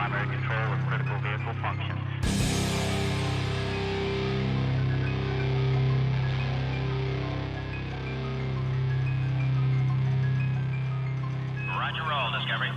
primary control of critical vehicle functions. Roger, roll, Discovery.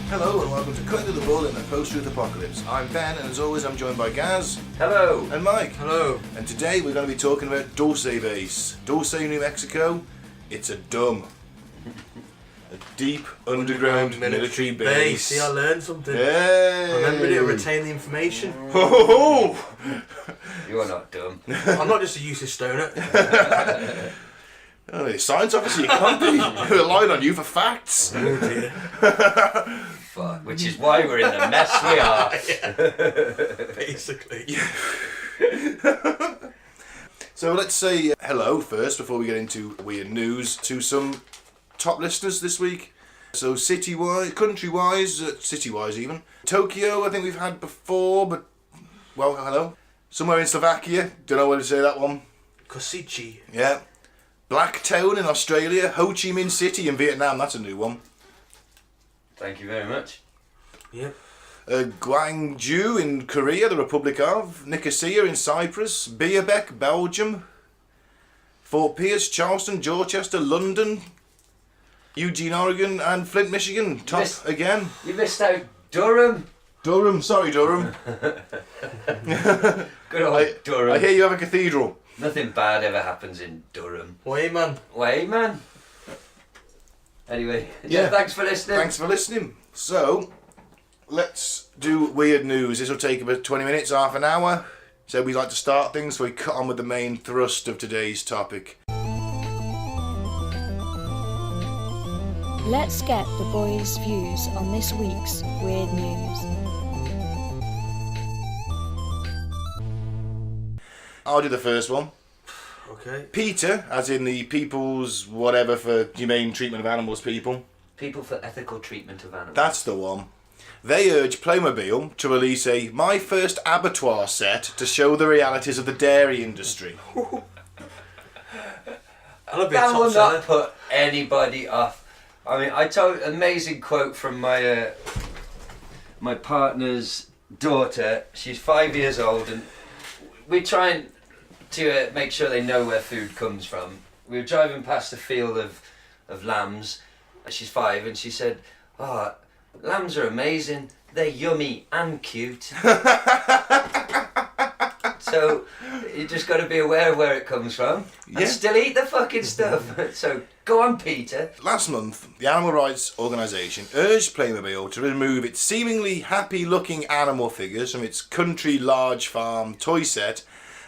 Hello and welcome to Cutting to the Bull in the Post-Truth Apocalypse. I'm Ben and as always I'm joined by Gaz. Hello. And Mike. Hello. And today we're going to be talking about Dulce Base. Dulce, New Mexico. It's a deep underground military base. See, I learned something. Hey. I remembered it, retain the information. Ho, ho, You are not dumb. I'm not just a useless stoner. Oh, you're a science officer, you can't be. We're relying on you for facts. Oh dear. Fuck. Which is why we're in the mess we are. Basically. So let's say hello first before we get into weird news to some top listeners this week. So city-wise, country-wise, city-wise even. Tokyo, I think we've had before, but, well, hello. Somewhere in Slovakia, don't know where to say that one. Kosichi. Yeah. Blacktown in Australia, Ho Chi Minh City in Vietnam, that's a new one. Thank you very much. Yep. Gwangju in Korea, the Republic of. Nicosia in Cyprus. Beerbeck, Belgium. Fort Pierce, Charleston, Dorchester, London. Eugene, Oregon, and Flint, Michigan. Top again. You missed out Durham. Durham, sorry Durham. Good old Durham. I hear you have a cathedral. Nothing bad ever happens in Durham. Way, man. Way, man. Anyway, Yeah. thanks for listening. Thanks for listening. So, let's do weird news. This will take about 20 minutes, half an hour. So we like to start things, so we cut on with the main thrust of today's topic. Let's get the boys' views on this week's weird news. I'll do the first one. Okay. PETA, as in the People's Whatever for Humane Treatment of Animals people. People for ethical treatment of animals. That's the one. They urge Playmobil to release a My First Abbatroir set to show the realities of the dairy industry. That'll be a That top will seller. not put anybody off. I mean, I told an amazing quote from my my partner's daughter. She's 5 years old, and we're trying to make sure they know where food comes from. We were driving past a field of lambs. She's 5, and she said, "Oh, lambs are amazing. They're yummy and cute." So you just got to be aware of where it comes from and Yeah. still eat the fucking stuff. So go on, Peter. Last month, the animal rights organisation urged Playmobil to remove its seemingly happy-looking animal figures from its country large farm toy set,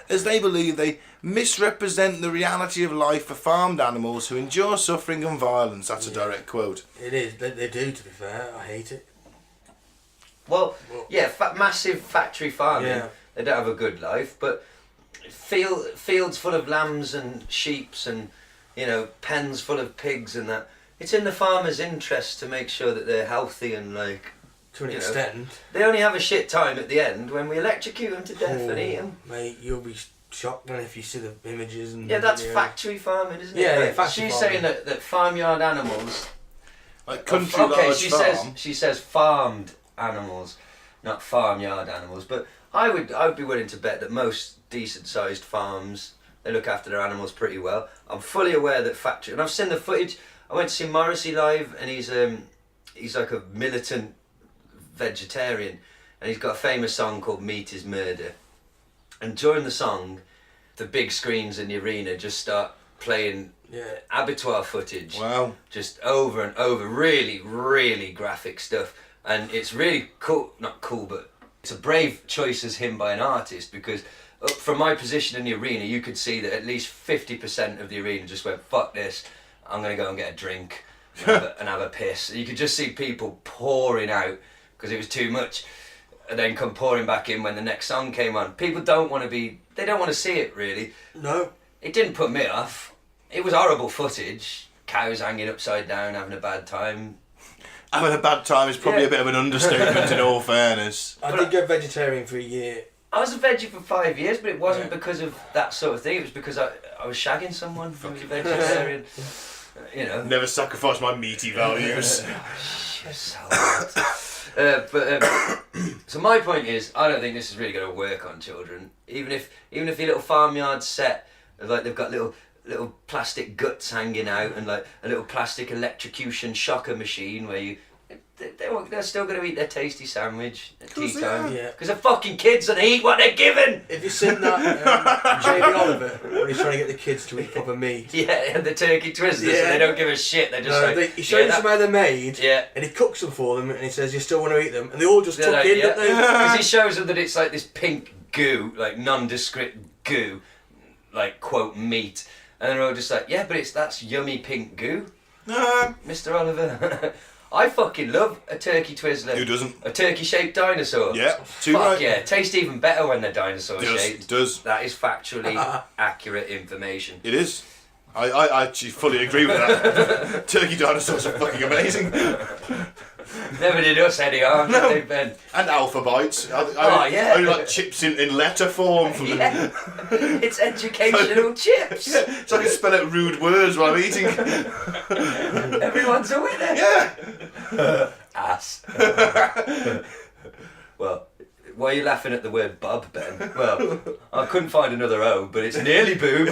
as they believe they misrepresent the reality of life for farmed animals who endure suffering and violence. That's a direct quote. It is. They do, to be fair. I hate it. Well, yeah, massive factory farming. Yeah. They don't have a good life, but fields full of lambs and sheeps and, you know, pens full of pigs and that. It's in the farmer's interest to make sure that they're healthy and, like, To an you know, extent. they only have a shit time at the end when we electrocute them to death and eat them. Mate, you'll be shocked then if you see the images and. Yeah, that's videos. factory farming, isn't it? Yeah, Like, yeah, factory she's farming. saying that farmyard animals. Like country Okay, large she farm. says farmed animals, not farmyard animals. But I would be willing to bet that most decent sized farms, they look after their animals pretty well. I'm fully aware that factory, and I've seen the footage. I went to see Morrissey live, and he's like a militant vegetarian, and he's got a famous song called "Meat Is Murder." And during the song, the big screens in the arena just start playing abattoir footage. Wow. Just over and over, really, really graphic stuff. And it's really cool, not cool, but it's a brave choice as him by an artist, because from my position in the arena, you could see that at least 50% of the arena just went, fuck this, I'm going to go and get a drink and have a piss. You could just see people pouring out because it was too much. and then come pouring back in when the next song came on. People don't want to see it really. No. It didn't put me off. It was horrible footage. Cows hanging upside down, having a bad time. Having a bad time is probably a bit of an understatement in all fairness. I did go vegetarian for a year. I was a veggie for 5 years, but it wasn't because of that sort of thing. It was because I was shagging someone who was a vegetarian. You know. Never sacrifice my meaty values. So my point is, I don't think this is really going to work on children. Even if your little farmyard set, like they've got little plastic guts hanging out and like a little plastic electrocution shocker machine where they're still going to eat their tasty sandwich at tea time. Because they're fucking kids and they eat what they're given. Have you seen that Jamie Oliver when he's trying to get the kids to eat proper meat? Yeah, and the turkey twisters, and they don't give a shit. They're just he shows them how they're made, yeah, and he cooks them for them, and he says, "You still want to eat them?" And they all just tuck in, don't they? Because he shows them that it's like this pink goo, like nondescript goo, like quote meat, and they're all just like, "Yeah, but that's yummy pink goo." Mr. Oliver. I fucking love a turkey Twizzler. Who doesn't? A turkey-shaped dinosaur. Yeah, Fuck yeah, tastes even better when they're dinosaur-shaped. It does. That is factually accurate information. It is. I actually fully agree with that. Turkey dinosaurs are fucking amazing. Never did us any harm, did they, Ben? And alpha bites. Only like chips in letter form. From Yeah. It's educational chips. Yeah, so I can spell out rude words while I'm eating. Everyone's a winner. Yeah. Ass. Well, why are you laughing at the word Bob, Ben? Well, I couldn't find another O, but it's nearly boob.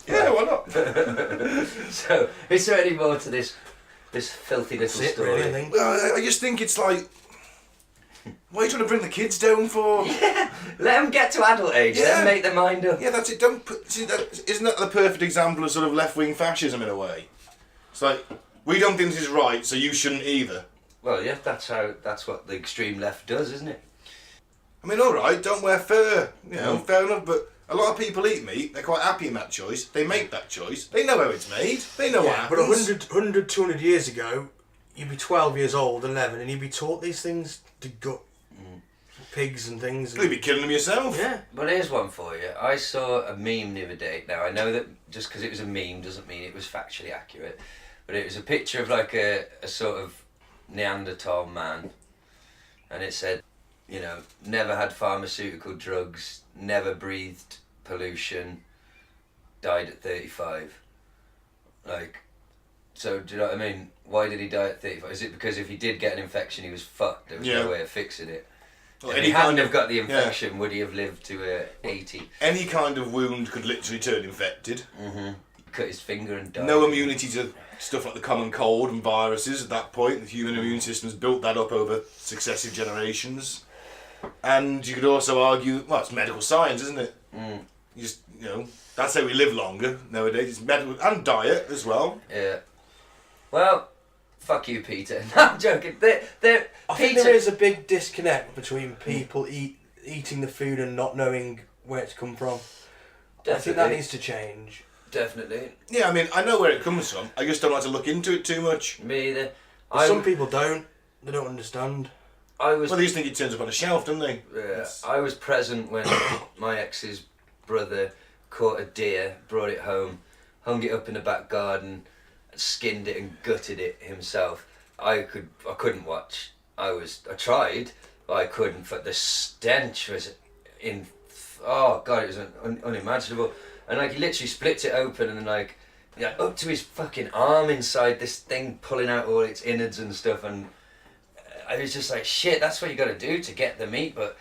Yeah, why not? So, is there any more to this filthy little story? Really, I think. I just think it's like, what are you trying to bring the kids down for? Yeah, let them get to adult age, then make their mind up. Yeah, that's it. Don't put. See, isn't that the perfect example of sort of left-wing fascism in a way? It's like, we don't think this is right, so you shouldn't either. Well, yeah, that's what the extreme left does, isn't it? I mean, all right, don't wear fur. You know, fair enough. But a lot of people eat meat. They're quite happy in that choice. They make that choice. They know how it's made. They know what But happens. 100, 200 years ago, you'd be 12 years old, 11, and you'd be taught these things to gut pigs and things. You'd be killing them yourself. Yeah. Well, here's one for you. I saw a meme the other day. Now, I know that just because it was a meme doesn't mean it was factually accurate, but it was a picture of like a sort of Neanderthal man, and it said, you know, never had pharmaceutical drugs, never breathed pollution, died at 35. Like, so do you know what I mean? Why did he die at 35? Is it because if he did get an infection, he was fucked? There was no way of fixing it. Well, If he hadn't have got the infection, would he have lived to 80? Any kind of wound could literally turn infected. Cut his finger and died. No immunity to stuff like the common cold and viruses at that point. The human immune system's built that up over successive generations. And you could also argue, well, it's medical science, isn't it? You just, that's how we live longer nowadays. It's medical and diet as well. Yeah. Well, fuck you, PETA. No, I'm joking. I think there is a big disconnect between people eating the food and not knowing where it's come from. Definitely. I think that needs to change. Definitely. Yeah, I mean, I know where it comes from. I just don't like to look into it too much. Me either. Some people don't. They don't understand. Well, they just think it turns up on a shelf, don't they? Yeah, I was present when my ex's brother caught a deer, brought it home, hung it up in the back garden, skinned it and gutted it himself. I couldn't watch. I tried, but I couldn't. But the stench was oh god, it was unimaginable. And like he literally splits it open and then up to his fucking arm inside this thing, pulling out all its innards and stuff. And I was just like, shit, that's what you got to do to get the meat. But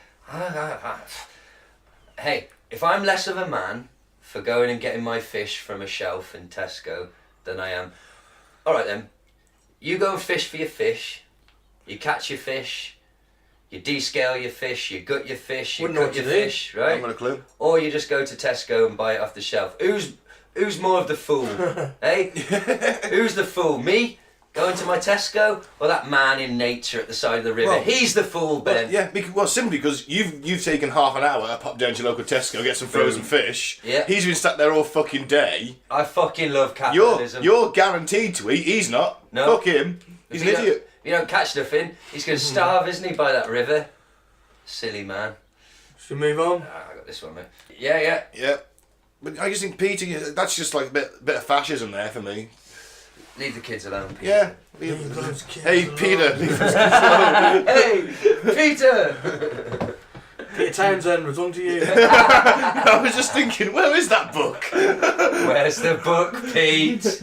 hey, if I'm less of a man for going and getting my fish from a shelf in Tesco than I am, all right then, you go and fish for your fish, you catch your fish, you descale your fish, you gut your fish, you cut your fish, right? I haven't got a clue. Or you just go to Tesco and buy it off the shelf. Who's more of the fool? Hey? Who's the fool? Me? Going to my Tesco or that man in nature at the side of the river? Well, He's the fool, Ben. Simply because you've taken half an hour to pop down to your local Tesco, get some frozen fish. Yeah. He's been sat there all fucking day. I fucking love capitalism. You're guaranteed to eat. He's not. No. Fuck him. He's an If idiot. you don't catch nothing, he's going to starve, isn't he, by that river? Silly man. Should we move on? I got this one, mate. Yeah. Yeah. But I just think PETA, that's just like a bit of fascism there for me. Leave the kids alone, Peter. Yeah. Leave those kids Hey, alone. Peter. Leave us alone. Hey, Peter! Peter Townsend, was on to you. I was just thinking, where is that book? Where's the book, Pete?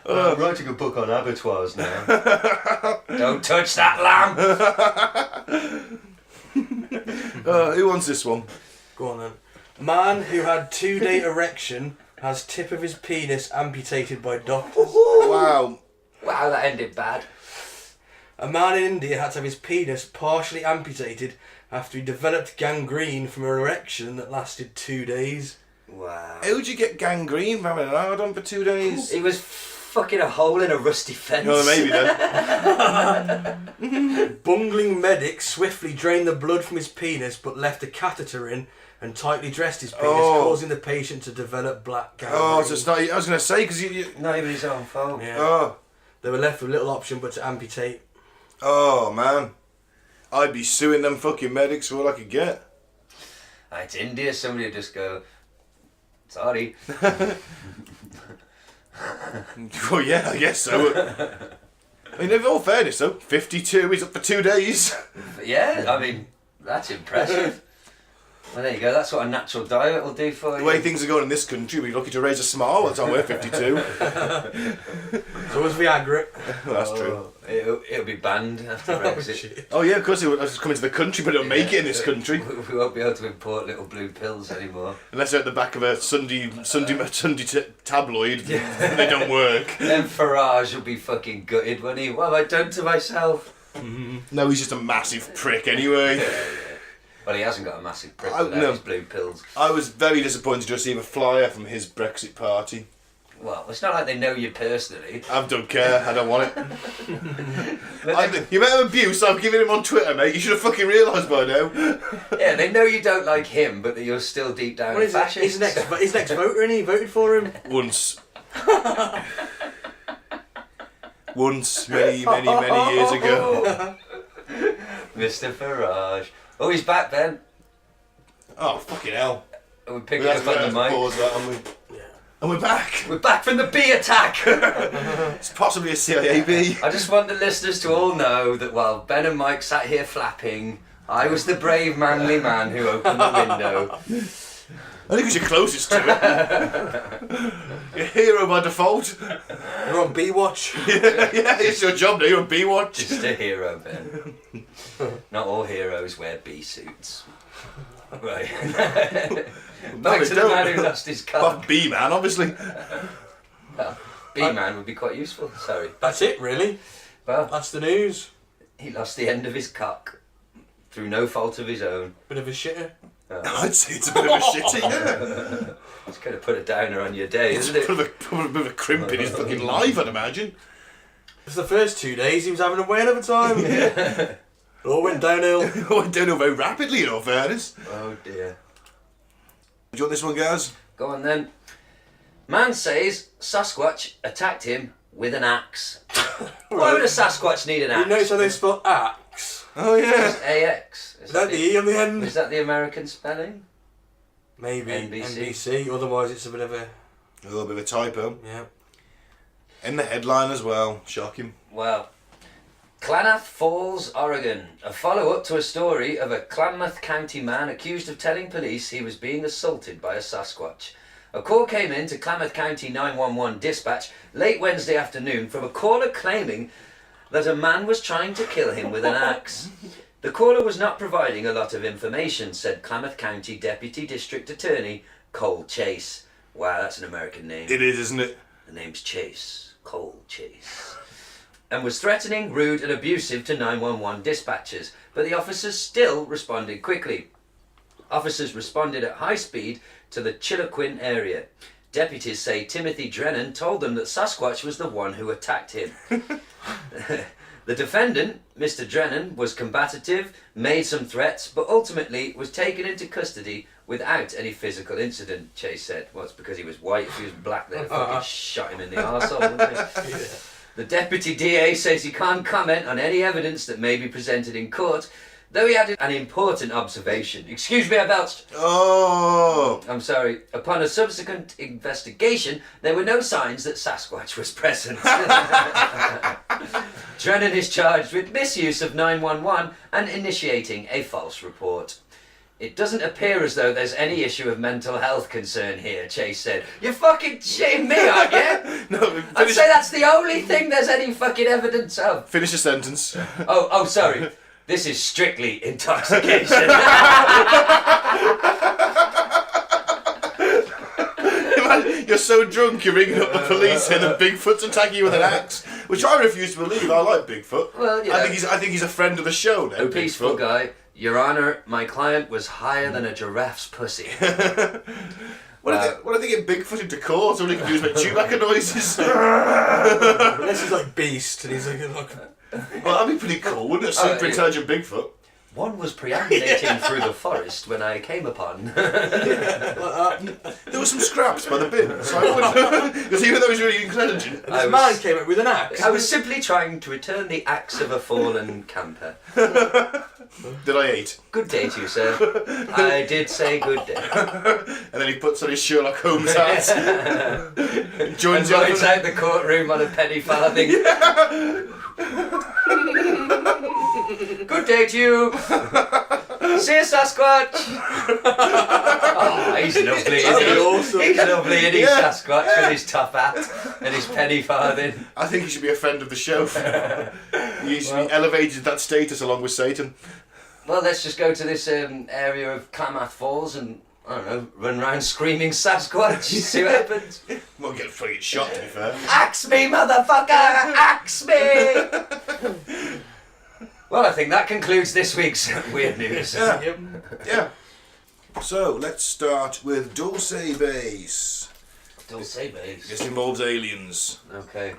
I'm writing a book on abattoirs now. Don't touch that lamp! Who wants this one? Go on then. Man who had 2-day erection has tip of his penis amputated by doctors. Wow. Wow, that ended bad. A man in India had to have his penis partially amputated after he developed gangrene from an erection that lasted 2 days. Wow. How'd you get gangrene from having an hard on for 2 days? He was fucking a hole in a rusty fence. No, maybe then. Bungling medics swiftly drained the blood from his penis but left a catheter in and tightly dressed his penis, causing the patient to develop black gangrene. Oh, so it's not, I was going to say, because you... Not even his own fault. Yeah. Oh. They were left with little option but to amputate. Oh, man. I'd be suing them fucking medics for all I could get. It's India, somebody would just go, sorry. Oh, yeah, I guess so. I mean, in all fairness, though, 52, he's up for 2 days. Yeah, I mean, that's impressive. Well, there you go, that's what a natural diet will do for you. The way things are going in this country, we're lucky to raise a smile by the time we're 52. So was Viagra. Well, that's true. It'll be banned after Brexit. Oh, yeah, of course, it was coming to the country, but it'll make it in this country. We won't be able to import little blue pills anymore. Unless they're at the back of a Sunday tabloid, and they don't work. Then Farage will be fucking gutted, won't he? What have I done to myself? No, he's just a massive prick anyway. Well, he hasn't got a massive prick Oh, without no. his blue pills. I was very disappointed to receive a flyer from his Brexit party. Well, it's not like they know you personally. I don't care, I don't want it. The amount of abuse I've given him on Twitter, mate, you should have fucking realised by now. Yeah, they know you don't like him, but that you're still deep down What is it? fascist. His next voter, and he voted for him. Once. Once, many years ago. Mr. Farage. Oh, he's back, Ben. Oh, fucking hell. We're picking up on the mic. Pause that, aren't we? And we're back. We're back from the bee attack. It's possibly a CIA bee. I just want the listeners to all know that while Ben and Mike sat here flapping, I was the brave, manly man who opened the window. I think because you're closest to it. You're a hero by default. You're on B-Watch. Yeah, it's your job now, you're on B-Watch. Just a hero, Ben. Not all heroes wear bee suits. Right. Back to the don't. man who lost his cock. Fuck B-man, obviously. Well, B-man would be quite useful. Sorry. That's it, really. Well, That's the news. he lost the end of his cock through no fault of his own. Bit of a shitter. I'd say it's a bit of a shitty, yeah. It's going to put a downer on your day, It's isn't a it? bit of a crimp in his fucking life, I'd imagine. For the first 2 days, he was having a whale of a time. It all went downhill. It went downhill very rapidly, in all fairness. Oh dear. Do you want this one, Gaz? Go on then. Man says Sasquatch attacked him with an axe. Why would a Sasquatch need an You axe? notice how they spell axe? Oh, yeah. It's AX. Is that the E on the end? Is that the American spelling? Maybe. NBC. NBC. Otherwise, it's a bit of a... A little bit of a typo. Yeah. In the headline as well. Shocking. Well, Klamath Falls, Oregon. A follow-up to a story of a Klamath County man accused of telling police he was being assaulted by a Sasquatch. A call came in to Klamath County 911 dispatch late Wednesday afternoon from a caller claiming that a man was trying to kill him with an axe. The caller was not providing a lot of information, said Klamath County Deputy District Attorney Cole Chase. Wow, that's an American name. It is, isn't it? The name's Chase. Cole Chase. And was threatening, rude and abusive to 911 dispatchers, but the officers still responded quickly. Officers responded at high speed to the Chiloquin area. Deputies say Timothy Drennan told them that Sasquatch was the one who attacked him. The defendant, Mr. Drennan, was combative, made some threats, but ultimately was taken into custody without any physical incident, Chase said. Well, it's because he was white. If he was black, they'd fucking shot him in the arsehole, wouldn't they? Yeah. The deputy DA says he can't comment on any evidence that may be presented in court, though he added an important observation. Excuse me, I belched. Oh! I'm sorry. Upon a subsequent investigation, there were no signs that Sasquatch was present. Drennan is charged with misuse of 911 and initiating a false report. It doesn't appear as though there's any issue of mental health concern here, Chase said. You're fucking shitting me, aren't you? No, I'd say that's the only thing there's any fucking evidence of. Finish the sentence. Oh, sorry. This is strictly intoxication. You're so drunk you're ringing up the police saying that Bigfoot's attacking you with an axe, which I refuse to believe. I like Bigfoot. Well, you know, I think he's a friend of the show now. A peaceful Bigfoot. guy. Your Honour, my client was higher than a giraffe's pussy. What if they get Bigfoot into court? All he can do is make Chewbacca noises. This is like Beast, and he's like Well, that'd be pretty cool, wouldn't it? Super intelligent Bigfoot. One was preambulating through the forest when I came upon. There were some scraps by the bin, so I wouldn't. Because even though he's really intelligent, this man came up with an axe. I was simply trying to return the axe of a fallen camper. did I eat? Good day to you, sir. I did say good day. And then he puts on his Sherlock Holmes hat. Joins and the rides out the courtroom on a penny farthing. Good day to you. See you, Sasquatch. Oh, he's lovely, isn't he? Awesome. He's lovely, isn't he, Sasquatch, with his top hat and his penny farthing. I think he should be a friend of the show. He should be elevated that status along with Satan. Well, let's just go to this area of Klamath Falls and, I don't know, run around screaming Sasquatch, see what happens. We'll get fucking shot, to be fair. Axe me, motherfucker! Axe me! Well, I think that concludes this week's weird news. Yeah. So, let's start with Dulce Base. Dulce Base. This involves aliens. Okay.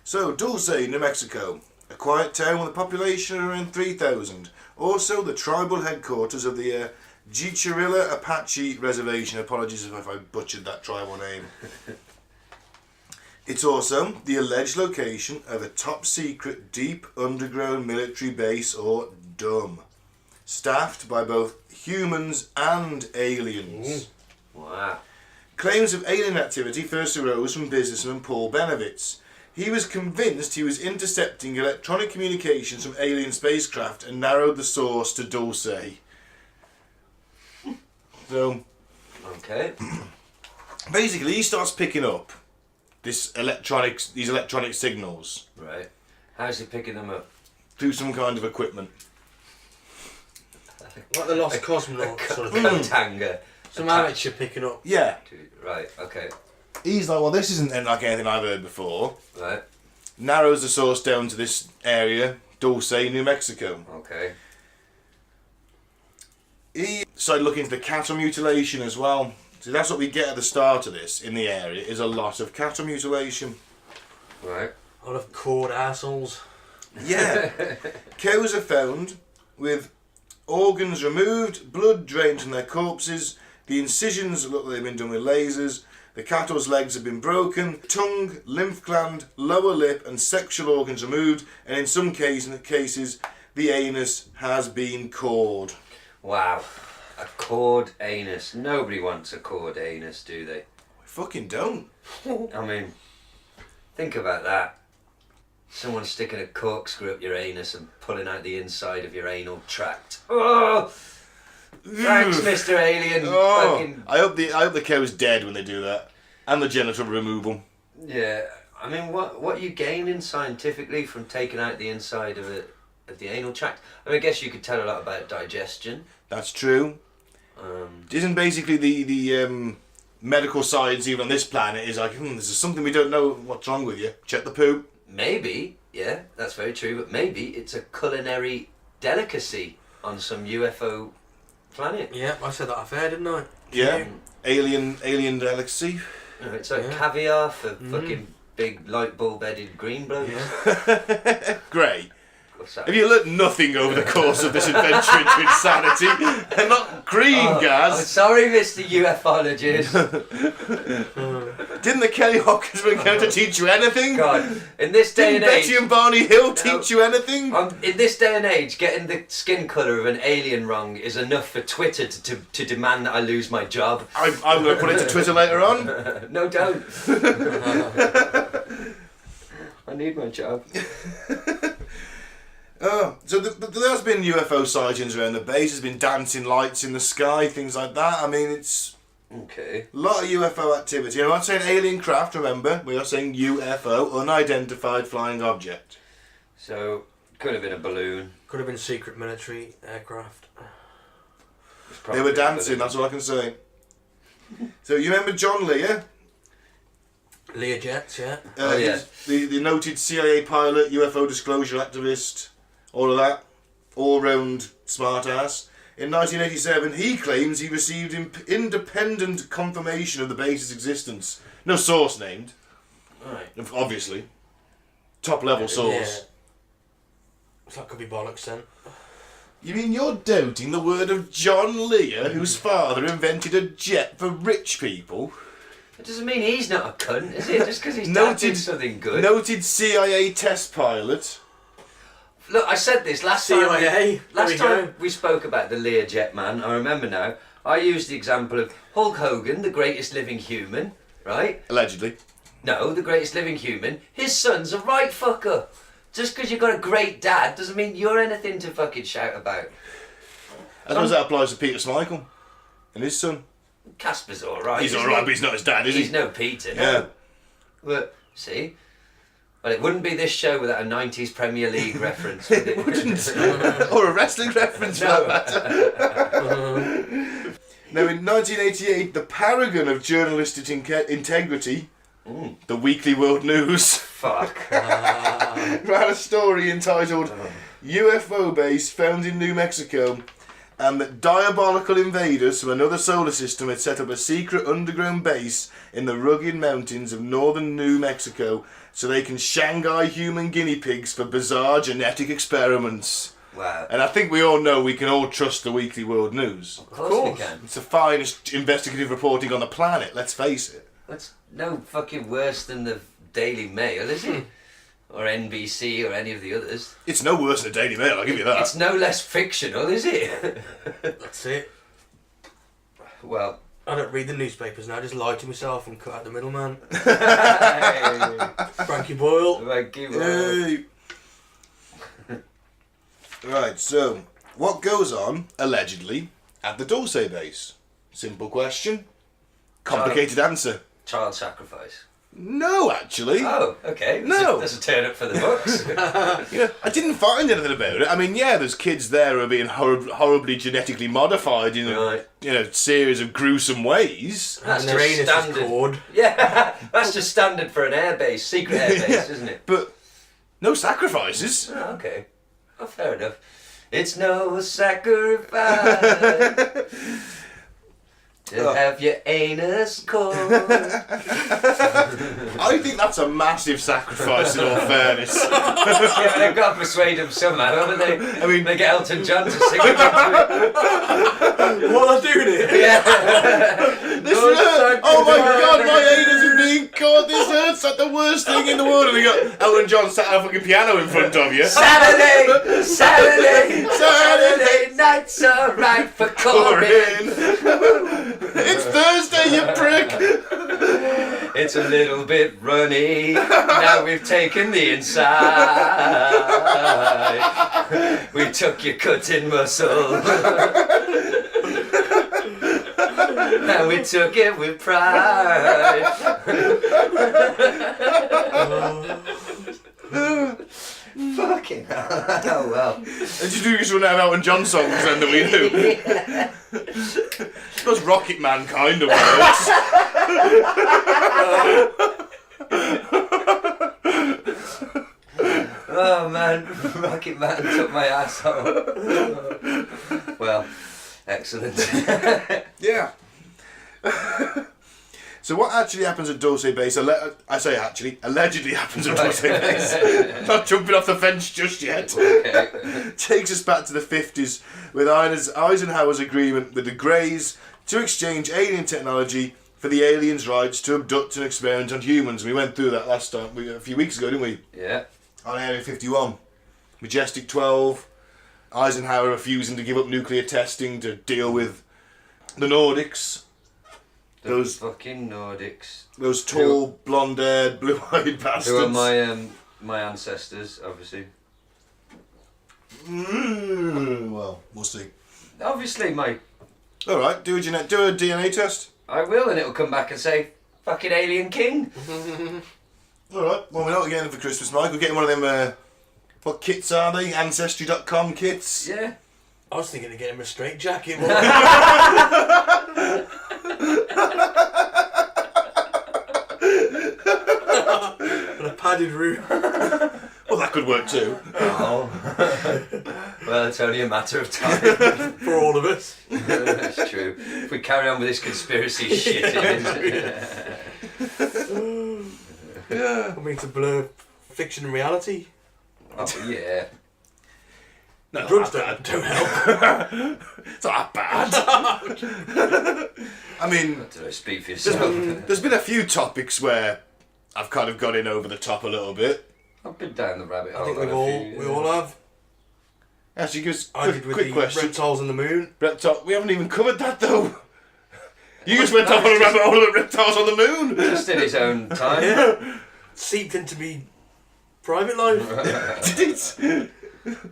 So, Dulce, New Mexico. A quiet town with a population of around 3,000. Also, the tribal headquarters of the Jicarilla Apache Reservation. Apologies if I butchered that tribal name. It's also the alleged location of a top-secret, deep underground military base, or DUM, staffed by both humans and aliens. Wow. Claims of alien activity first arose from businessman Paul Benevitz. He was convinced he was intercepting electronic communications from alien spacecraft and narrowed the source to Dulce. So, Okay. basically, he starts picking up these electronic signals Right. How's he picking them up? through some kind of equipment. Like the Lost Cosmonaut sort of thing. Kotanga. Some amateur picking up. Yeah. Right, okay. He's like, well, this isn't like anything I've heard before. Right, Narrows the source down to this area, Dulce, New Mexico. okay. He started looking into the cattle mutilation as well. So that's what we get at the start of this in the area, is a lot of cattle mutilation. Right. A lot of cord assholes. Yeah. Cows are found with organs removed, blood drained from their corpses, the incisions look like they've been done with lasers, the cattle's legs have been broken, tongue, lymph gland, lower lip and sexual organs removed, and in some cases the anus has been cored. Wow. A cord anus. Nobody wants a cord anus, do they? We fucking don't. I mean, think about that. Someone sticking a corkscrew up your anus and pulling out the inside of your anal tract. Oh! Thanks, Mr. Alien. Oh, Fucking... I hope the cow's dead when they do that. And the genital removal. Yeah. I mean, what are you gaining scientifically from taking out the inside of the anal tract? I mean, I guess you could tell a lot about digestion. That's true. Isn't basically the medical science even on this planet is like, this is something we don't know what's wrong with you. Check the poop. Maybe, yeah, that's very true, but maybe it's a culinary delicacy on some UFO planet. Yeah, I said that off air, didn't I? Yeah. Alien delicacy. It's like Yeah. caviar for fucking big light bulb headed green blokes. Yeah. Great. What's that? Have you learnt nothing over the course of this adventure into insanity? They're not green, I'm Gaz. sorry, Mr. UFologist. Didn't the Kelly Hopkins encounter teach you anything? God, in this day Didn't and age, Betty and Barney Hill teach you anything? in this day and age, getting the skin colour of an alien wrong is enough for Twitter to demand that I lose my job. I'm going to put it to Twitter later on. No, don't. I need my job. Oh, so there's been UFO sightings around the base. There's been dancing lights in the sky, things like that. I mean, it's Okay. a lot of UFO activity. I'm not saying alien craft, remember. We are saying UFO, unidentified flying object. So, could have been a balloon. Could have been secret military aircraft. It's They probably were a dancing, balloon. that's all I can say. So you remember John Lear? Lear jets, yeah. Oh, yeah. he's the noted CIA pilot, UFO disclosure activist, all of that. All-round smart-ass. In 1987, he claims he received independent confirmation of the base's existence. No source named, Right. obviously. Top-level source. Yeah. So that could be bollocks then. You mean you're doubting the word of John Lear, whose father invented a jet for rich people? It doesn't mean he's not a cunt, is it? Just because his dad did something good. Noted CIA test pilot. Look, I said this last CIA. time. Last There we time we spoke about the Learjet man, I remember now. I used the example of Hulk Hogan, the greatest living human, right? Allegedly. No, the greatest living human. His son's a right fucker. Just because you've got a great dad doesn't mean you're anything to fucking shout about. I suppose that applies to Peter Schmeichel and his son. Casper's alright. He's alright, but he's not his dad, is He's he? no Peter. Yeah. No. But, see? Well, it wouldn't be this show without a 90s Premier League reference, would it? Or a wrestling reference for that matter. Now, in 1988, the paragon of journalistic integrity, the Weekly World News, Fuck. ran a story entitled UFO Base Found in New Mexico, and that diabolical invaders from another solar system had set up a secret underground base in the rugged mountains of northern New Mexico so they can Shanghai human guinea pigs for bizarre genetic experiments. Wow. And I think we all know we can all trust the Weekly World News. Of course we can. It's the finest investigative reporting on the planet, let's face it. That's no fucking worse than the Daily Mail, is it? Or NBC or any of the others. It's no worse than the Daily Mail, I'll give you that. It's no less fictional, is it? That's it. Well, I don't read the newspapers now, I just lie to myself and cut out the middleman. Frankie Boyle. thank you. Hey. Right, so what goes on, allegedly, at the Dulce Base? Simple question. Complicated answer. Child sacrifice. No, actually. Oh, okay. No. There's a turn up for the books. I didn't find anything about it. I mean, yeah, there's kids there who are being horribly genetically modified in Right. a series of gruesome ways. That's And their just anus is standard. cord. Yeah, that's just standard for an airbase, secret airbase, Yeah. isn't it? But no sacrifices. Oh, okay. Oh, fair enough. It's no sacrifice to have your anus cold. I think that's a massive sacrifice, in all fairness. Yeah, but they've got to persuade them somehow, haven't they? I mean- they get Elton John to sing into it. What are they doing here? Yeah. This hurts. Oh my god, my anus is being caught. This hurts like the worst thing in the world. And you got Elton John sat at a fucking piano in front of you. Saturday night's alright for Corin. It's Thursday, you prick. It's a little bit runny. Now we've taken the inside. We took your cutting muscle. And we took it with pride. Fucking hell. Oh well. And just run out of Elton John songs then that we do. I suppose Rocket Man kind of works. Oh man, Rocket Man took my asshole. Well, Excellent. Yeah. So what actually happens at Dulce Base? I say actually, allegedly happens at Dulce Base. Not jumping off the fence just yet. Okay. Takes us back to the 50s with Eisenhower's agreement with the Greys to exchange alien technology for the aliens' rights to abduct and experiment on humans. We went through that last time, a few weeks ago, didn't we? Yeah. On Area 51. Majestic 12. Eisenhower refusing to give up nuclear testing to deal with the Nordics. Those fucking Nordics. Those tall, blonde-haired, blue-eyed bastards. Who are my ancestors, obviously. Well, we'll see. Obviously, Mike. All right, do a DNA test. I will, and it'll come back and say, "Fucking alien king." All right. Well, we're not getting them for Christmas, Mike. We're getting one of them. What kits are they? Ancestry.com kits. Yeah. I was thinking of getting him a straight jacket. And a padded room. Well, that could work too. Oh. Well, it's only a matter of time. For all of us. That's true. If we carry on with this conspiracy shit, Yeah. I mean, to blur fiction and reality. oh, yeah. No, Drugs don't help. it's not that bad. I mean, Don't speak for yourself. there's been a few topics where I've kind of got in over the top a little bit. I've been down the rabbit hole. I think on a few, we all have. Actually, just I did with quick the question. reptiles on the moon. We haven't even covered that though. You just went off on a rabbit hole of reptiles on the moon. Just in his own time. Yeah. Seeped into me private life. Did it?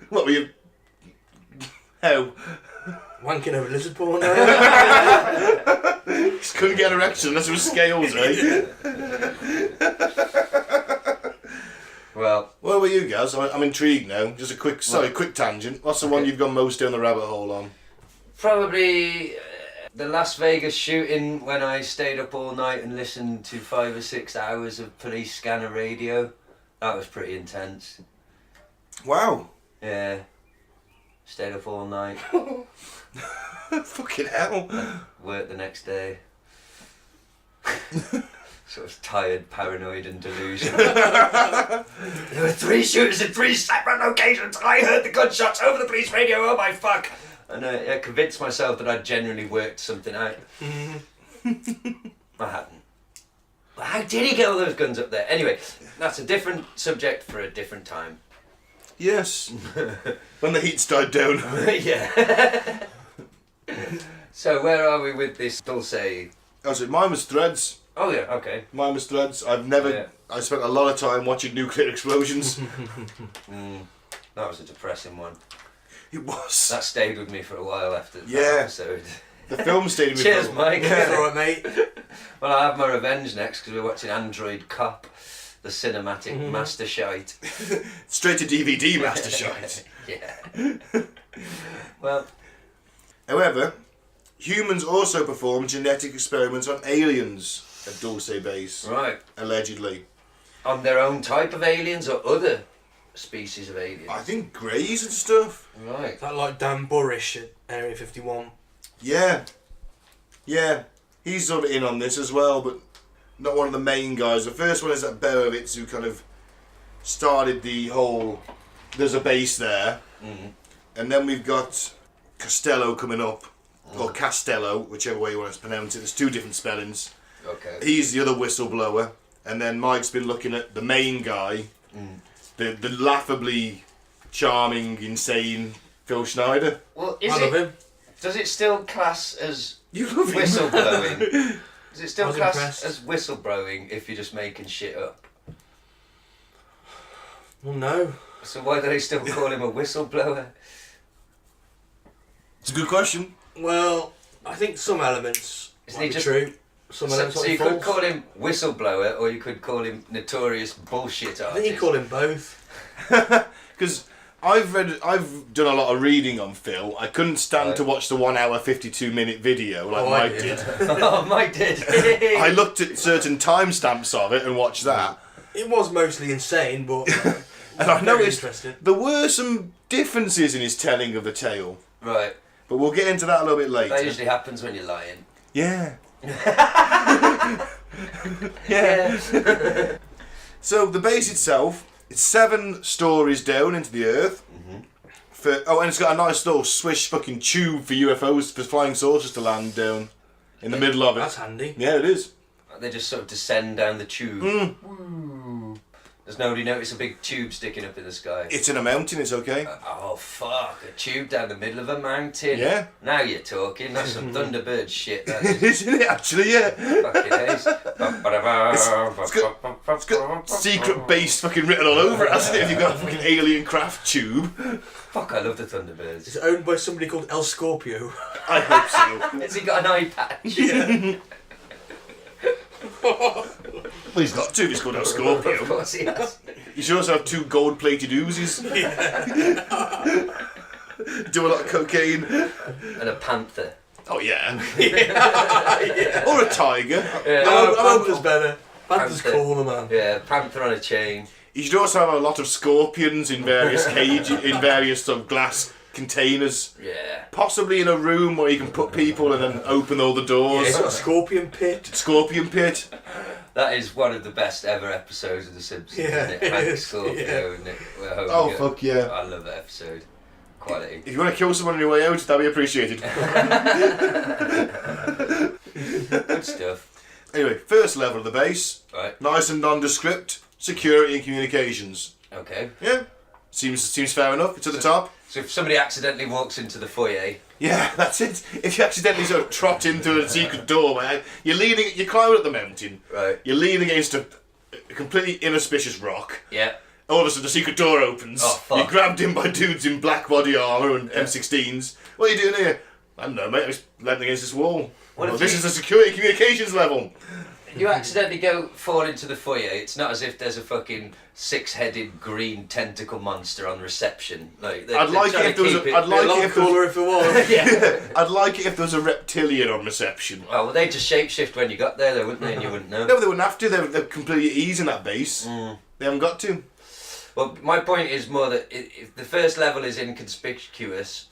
What were you? How? Wanking over lizard porn. Just couldn't get an erection unless it was scales, eh? Well, Where were you, Gaz? I'm intrigued now. Just a quick tangent. What's the one you've gone most down the rabbit hole on? probably the Las Vegas shooting when I stayed up all night and listened to 5 or 6 hours of police scanner radio. That was pretty intense. Wow. Yeah. Stayed up all night. Fucking hell. Worked the next day. Sort of tired, paranoid and delusional. There were 3 shooters in 3 separate locations and I heard the gunshots over the police radio, oh my fuck! And I convinced myself that I'd genuinely worked something out. I hadn't. But how did he get all those guns up there? Anyway, that's a different subject for a different time. Yes. When the heat's died down. Yeah. So where are we with this Dulce? Oh, so mine was Threads. Oh yeah, okay. Mine was Threads. I spent a lot of time watching nuclear explosions. That was a depressing one. It was. That stayed with me for a while after that Yeah. episode. The film stayed with me. Cheers, for- Mike. That's alright, mate. Well, I have my revenge next because we're watching Android Cop, the cinematic master shite. Straight to DVD, master shite. Yeah. Well, However, humans also perform genetic experiments on aliens at Dulce Base, right. allegedly. On their own type of aliens or other species of aliens? I think greys and stuff. Right. That like Dan Burrish at Area 51. Yeah. Yeah. He's sort of in on this as well, but not one of the main guys. The first one is that Berovitz who kind of started the whole, there's a base there. Mm-hmm. And then we've got Costello coming up, or Castello, whichever way you want to pronounce it. There's 2 different spellings. Okay. He's the other whistleblower. And then Mike's been looking at the main guy, the laughably charming, insane Phil Schneider. Well, I love him. does it still class as You love him. whistleblowing? Does it still I was class impressed. as whistleblowing if you're just making shit up? Well, no. So why do they still call him a whistleblower? It's a good question. Well, I think some elements Isn't might he be just- true. Some elements So might be you could false. call him whistleblower or you could call him notorious bullshit I artist. think you call him both. Because I've done a lot of reading on Phil. I couldn't stand to watch the 1 hour 52-minute video like Oh, I Mike did. did. Oh, Mike did. I looked at certain timestamps of it and watched that. It was mostly insane, but And I very noticed interesting. there were some differences in his telling of the tale. Right. But we'll get into that a little bit later. That usually happens when you're lying. Yeah. Yeah. So the base itself, it's 7 stories down into the earth. And it's got a nice little swish fucking tube for UFOs, for flying saucers to land down in the middle of it. That's handy. Yeah, it is. They just sort of descend down the tube. Does nobody notice a big tube sticking up in the sky? It's in a mountain, it's okay. Oh fuck, a tube down the middle of a mountain. Yeah. Now you're talking, that's some Thunderbird shit, that is. Isn't it, actually, yeah. Fucking ace. It's got secret base fucking written all over it, hasn't it, if you've got a fucking alien craft tube. Fuck, I love the Thunderbirds. It's owned by somebody called El Scorpio. I hope so. Has he got an eye patch? Yeah. Well, he's got 2, he's called a Of Scorpio. course he has. You should also have 2 gold-plated Uzis. Do a lot of cocaine. And a panther. Oh, yeah. Or a tiger. Yeah. Panther's better. Panther's Panther. cooler, man. Yeah, panther on a chain. You should also have a lot of scorpions in various cages, in various sort of glass containers. Yeah. Possibly in a room where you can put people and then open all the Yeah, doors. it's got a scorpion pit. Scorpion pit. That is one of the best ever episodes of The Simpsons, Yeah, isn't it? it Hank is, Scorpio, yeah. isn't it? Where Homer Oh, goes. fuck yeah. I love that episode. Quality. If you want to kill someone on your way out, that'd be appreciated. Good stuff. Anyway, first level of the base. Right. Nice and nondescript. Security and communications. Okay. Yeah. Seems fair enough. It's at the top. So if somebody accidentally walks into the foyer, Yeah, that's it. If you accidentally sort of trot into a secret doorway, you're climbing up the mountain. right? You're leaning against a completely inauspicious rock. Yeah. All of a sudden, the secret door opens. Oh, fuck. You're grabbed in by dudes in black body armour and M16s. What are you doing here? I don't know, mate. I was leaning against this wall. What Well, if this you- is the security communications level. You accidentally fall into the foyer. It's not as if there's a fucking 6-headed green tentacle monster on reception. Like I'd like it if there was a- I'd A like lot it if there was- cooler if it was. Yeah. I'd like it if there was a reptilian on reception. Well, they just shapeshift when you got there, though, wouldn't they? And you wouldn't know. No, but they wouldn't have to. They're completely at ease in that base. They haven't got to. Well, my point is more that if the first level is inconspicuous,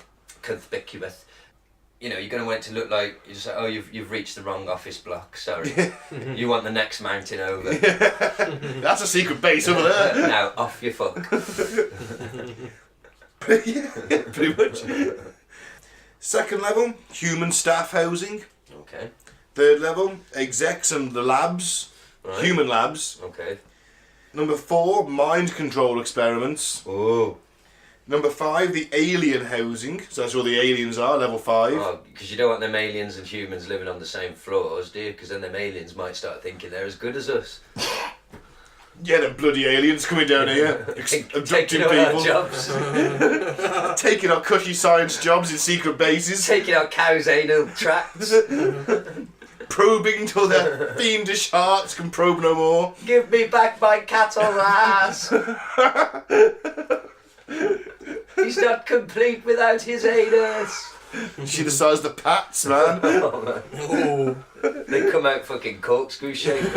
you know, you're going to want it to look like you just say, oh, you've reached the wrong office block. Sorry, you want the next mountain over. That's a secret base over there. Now off you fuck. Yeah, pretty much. Second level, human staff housing. Okay. Third level, execs and the labs, Right. human labs. Okay. Number 4, mind control experiments. Oh. Number 5, the alien housing. So that's where the aliens are, level 5. Oh, because you don't want them aliens and humans living on the same floors, do you? Because then them aliens might start thinking they're as good as us. Yeah, the bloody aliens coming down here, abducting Taking all our people, jobs. taking our cushy science jobs in secret bases, Taking out cows' anal tracts. probing till their fiendish hearts can probe no more. Give me back my cattle ass. He's not complete without his anus. She decides the pats, man. Oh, They come out fucking corkscrew shaped.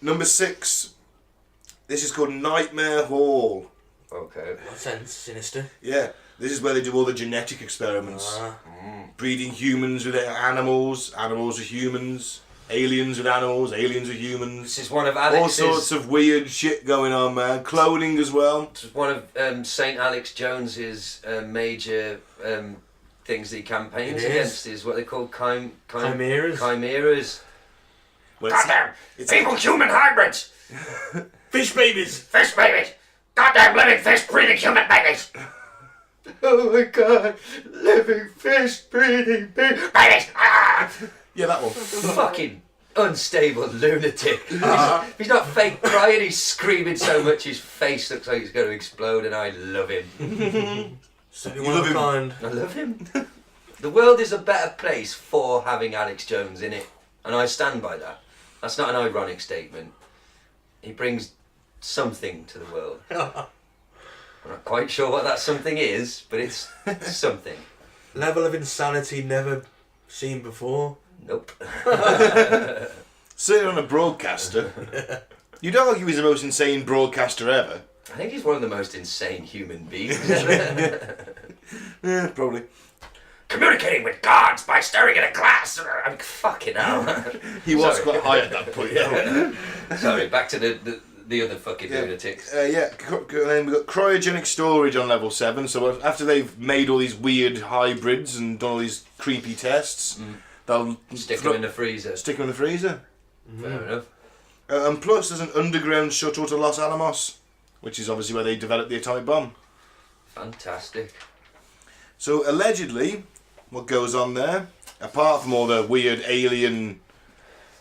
Number 6, this is called Nightmare Hall. Okay. that sounds sinister. Yeah, this is where they do all the genetic experiments. Ah. Breeding humans with animals, animals with humans, aliens with animals, aliens with humans. This is one of All Alex's. sorts of weird shit going on, man. Cloning as well. This is one of St. Alex Jones's major things that he campaigns It is. against. Is what they call Chimeras. Chimeras. Well, it's- Goddamn! it's- People-human hybrids! Fish babies! Fish babies! Goddamn living fish breeding human babies! Oh my god! Living fish breeding babies. Babies! Ah! Yeah, that one. Fucking unstable lunatic. He's not fake crying, he's screaming so much his face looks like he's going to explode, and I love him. Certainly You one love of a kind. I love him. The world is a better place for having Alex Jones in it, and I stand by that. That's not an ironic statement. He brings something to the world. I'm not quite sure what that something is, but it's something. Level of insanity never seen before. Nope. Sitting on a broadcaster. You'd argue he's the most insane broadcaster ever. I think he's one of the most insane human beings. Yeah, probably. Communicating with gods by staring at a glass. I'm fucking hell. He was Sorry. quite high at that point, though. Sorry, back to the other fucking lunatics. And then we've got cryogenic storage on level 7. So after they've made all these weird hybrids and done all these creepy tests, they'll Stick them in the freezer. stick them in the freezer. Fair enough. And plus, there's an underground shuttle to Los Alamos, which is obviously where they developed the atomic bomb. Fantastic. So allegedly, what goes on there, apart from all the weird alien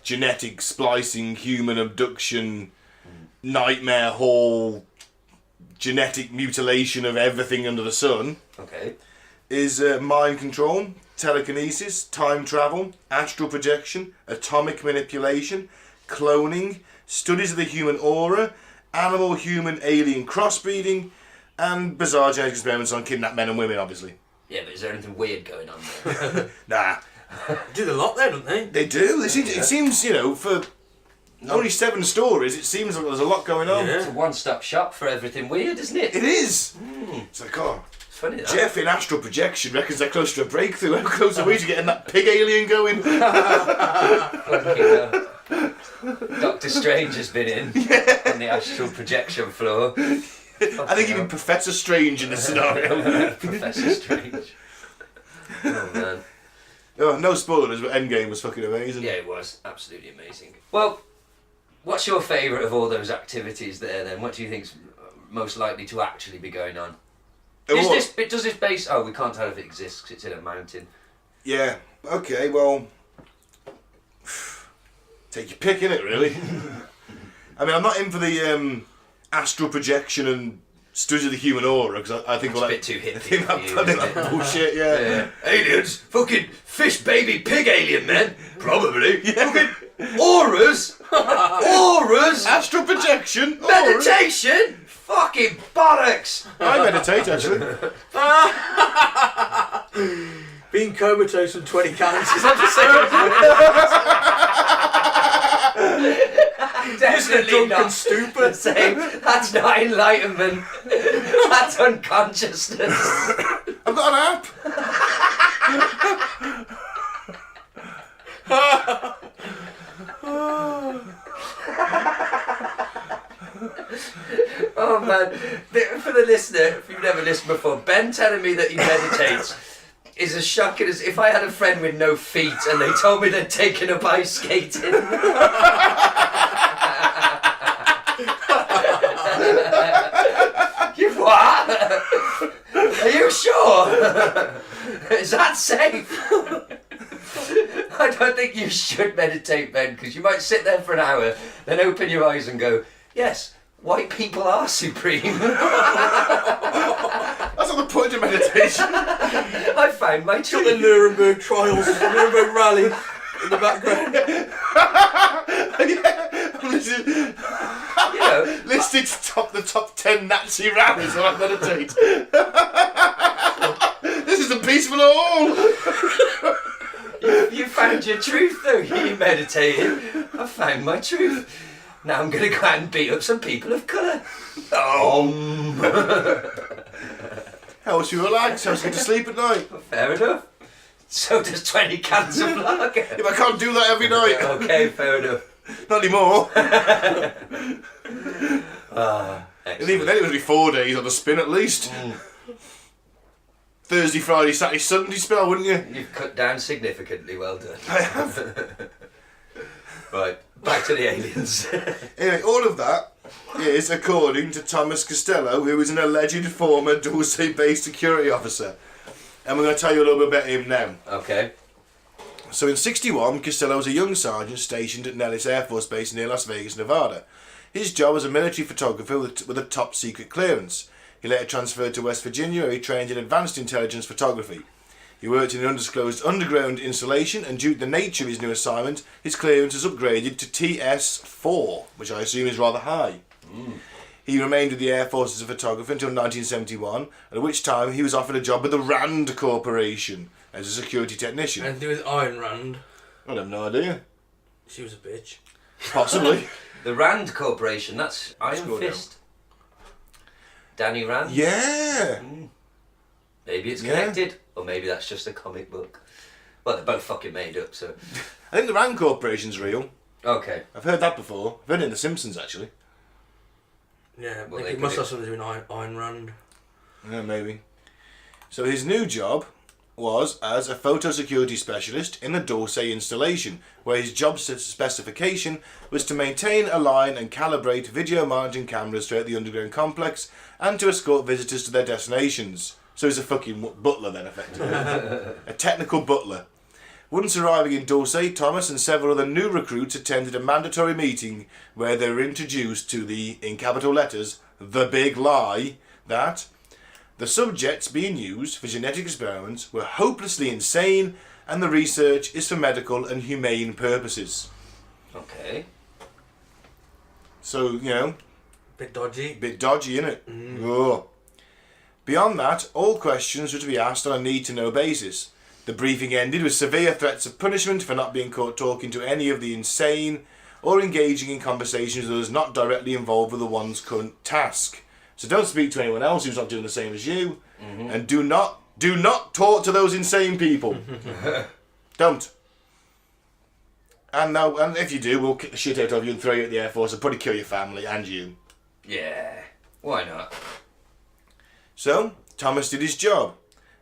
genetic splicing, human abduction, nightmare hall, genetic mutilation of everything under the sun, Okay. is mind control, telekinesis, time travel, astral projection, atomic manipulation, cloning, studies of the human aura, animal-human-alien crossbreeding, and bizarre genetic experiments on kidnapped men and women, obviously. Yeah, but is there anything weird going on there? Nah, Do a lot there, don't they? they do. It seems, for only 7 stories, it seems like there's a lot going on. Yeah. It's a one-stop shop for everything weird, isn't it? It is. It's like, oh, It's funny, that. Jeff in astral projection reckons they're close to a breakthrough. How close are we to getting that pig alien going? Fucking hell. Doctor Strange has been in on the astral projection floor. I think even Professor Strange in this scenario. Professor Strange. Oh man. Oh, no spoilers, but Endgame was fucking amazing. Yeah, it was absolutely amazing. Well, what's your favourite of all those activities there then? What do you think's most likely to actually be going on? Does this base... Oh, we can't tell if it exists because it's in a mountain. Yeah, okay, well... Take your pick, innit, really? I mean, I'm not in for the astral projection and study of the human aura, because I think It's all a that... bit too hippie for you, I isn't think it? that bullshit, yeah. Aliens? Fucking fish baby pig alien men? Probably. Fucking auras? Auras? Astral projection? Meditation? Fucking bollocks! I meditate, actually. Being comatose from 20 cans is that the same? Just a Definitely drunken not stupor. the same. That's not enlightenment. That's unconsciousness. I've got an app. Oh man, for the listener, if you've never listened before, Ben telling me that he meditates is as shocking as if I had a friend with no feet and they told me they'd taken up ice skating. You what? Are you sure? Is that safe? I don't think you should meditate, Ben, because you might sit there for an hour, then open your eyes and go, yes, white people are supreme. That's not the point of meditation. I found my The truth. Nuremberg trials, the Nuremberg rally in the background. Yeah, I'm listening, You know, listening to the top 10 Nazi rallies while I meditate. This is the peaceful all. you found your truth though. You meditated. I found my truth. Now I'm going to go out and beat up some people of colour. Helps you relax, helps you get to sleep at night. Fair enough. So does 20 cans of lager. If I can't do that every night, Okay, fair enough. not anymore. And even Excellent. then it was only 4 days on the spin at least. Thursday, Friday, Saturday, Sunday spell, wouldn't you? You've cut down significantly, well done. I have. Right, back to the aliens. Anyway, all of that is according to Thomas Costello, who is an alleged former Dulce Base security officer. And we're going to tell you a little bit about him now. Okay. So in '61, Costello was a young sergeant stationed at Nellis Air Force Base near Las Vegas, Nevada. His job was a military photographer with a top secret clearance. He later transferred to West Virginia, where he trained in advanced intelligence photography. He worked in an undisclosed underground installation, and due to the nature of his new assignment, his clearance was upgraded to TS4, which I assume is rather high. He remained with the Air Force as a photographer until 1971, at which time he was offered a job with the Rand Corporation as a security technician. And to do with Ayn Rand. I have no idea. She was a bitch. Possibly. The Rand Corporation, that's Iron Scroll Fist. Danny Rand? Yeah. Maybe it's Yeah. connected, or maybe that's just a comic book. Well, they're both fucking made up, so... I think the Rand Corporation's real. Okay. I've heard that before. I've heard it in The Simpsons, actually. Yeah, I Well, think they it must could- have something to do with Ayn Rand. Yeah, maybe. So his new job was as a photo security specialist in the Dulce installation, where his job specification was to maintain, align and calibrate video monitoring cameras throughout the underground complex and to escort visitors to their destinations. So he's a fucking butler then, effectively. A technical butler. Once arriving in Dulce, Thomas and several other new recruits attended a mandatory meeting where they were introduced to the, in capital letters, the big lie that the subjects being used for genetic experiments were hopelessly insane and the research is for medical and humane purposes. Okay. So, you know, Bit dodgy. bit dodgy, innit? Oh. Beyond that, all questions were to be asked on a need-to-know basis. The briefing ended with severe threats of punishment for not being caught talking to any of the insane or engaging in conversations with those not directly involved with the one's current task. So don't speak to anyone else who's not doing the same as you, and do not talk to those insane people. Don't. And now, and if you do, we'll kick the shit out of you and throw you at the Air Force and probably kill your family and you. Yeah. Why not? So, Thomas did his job,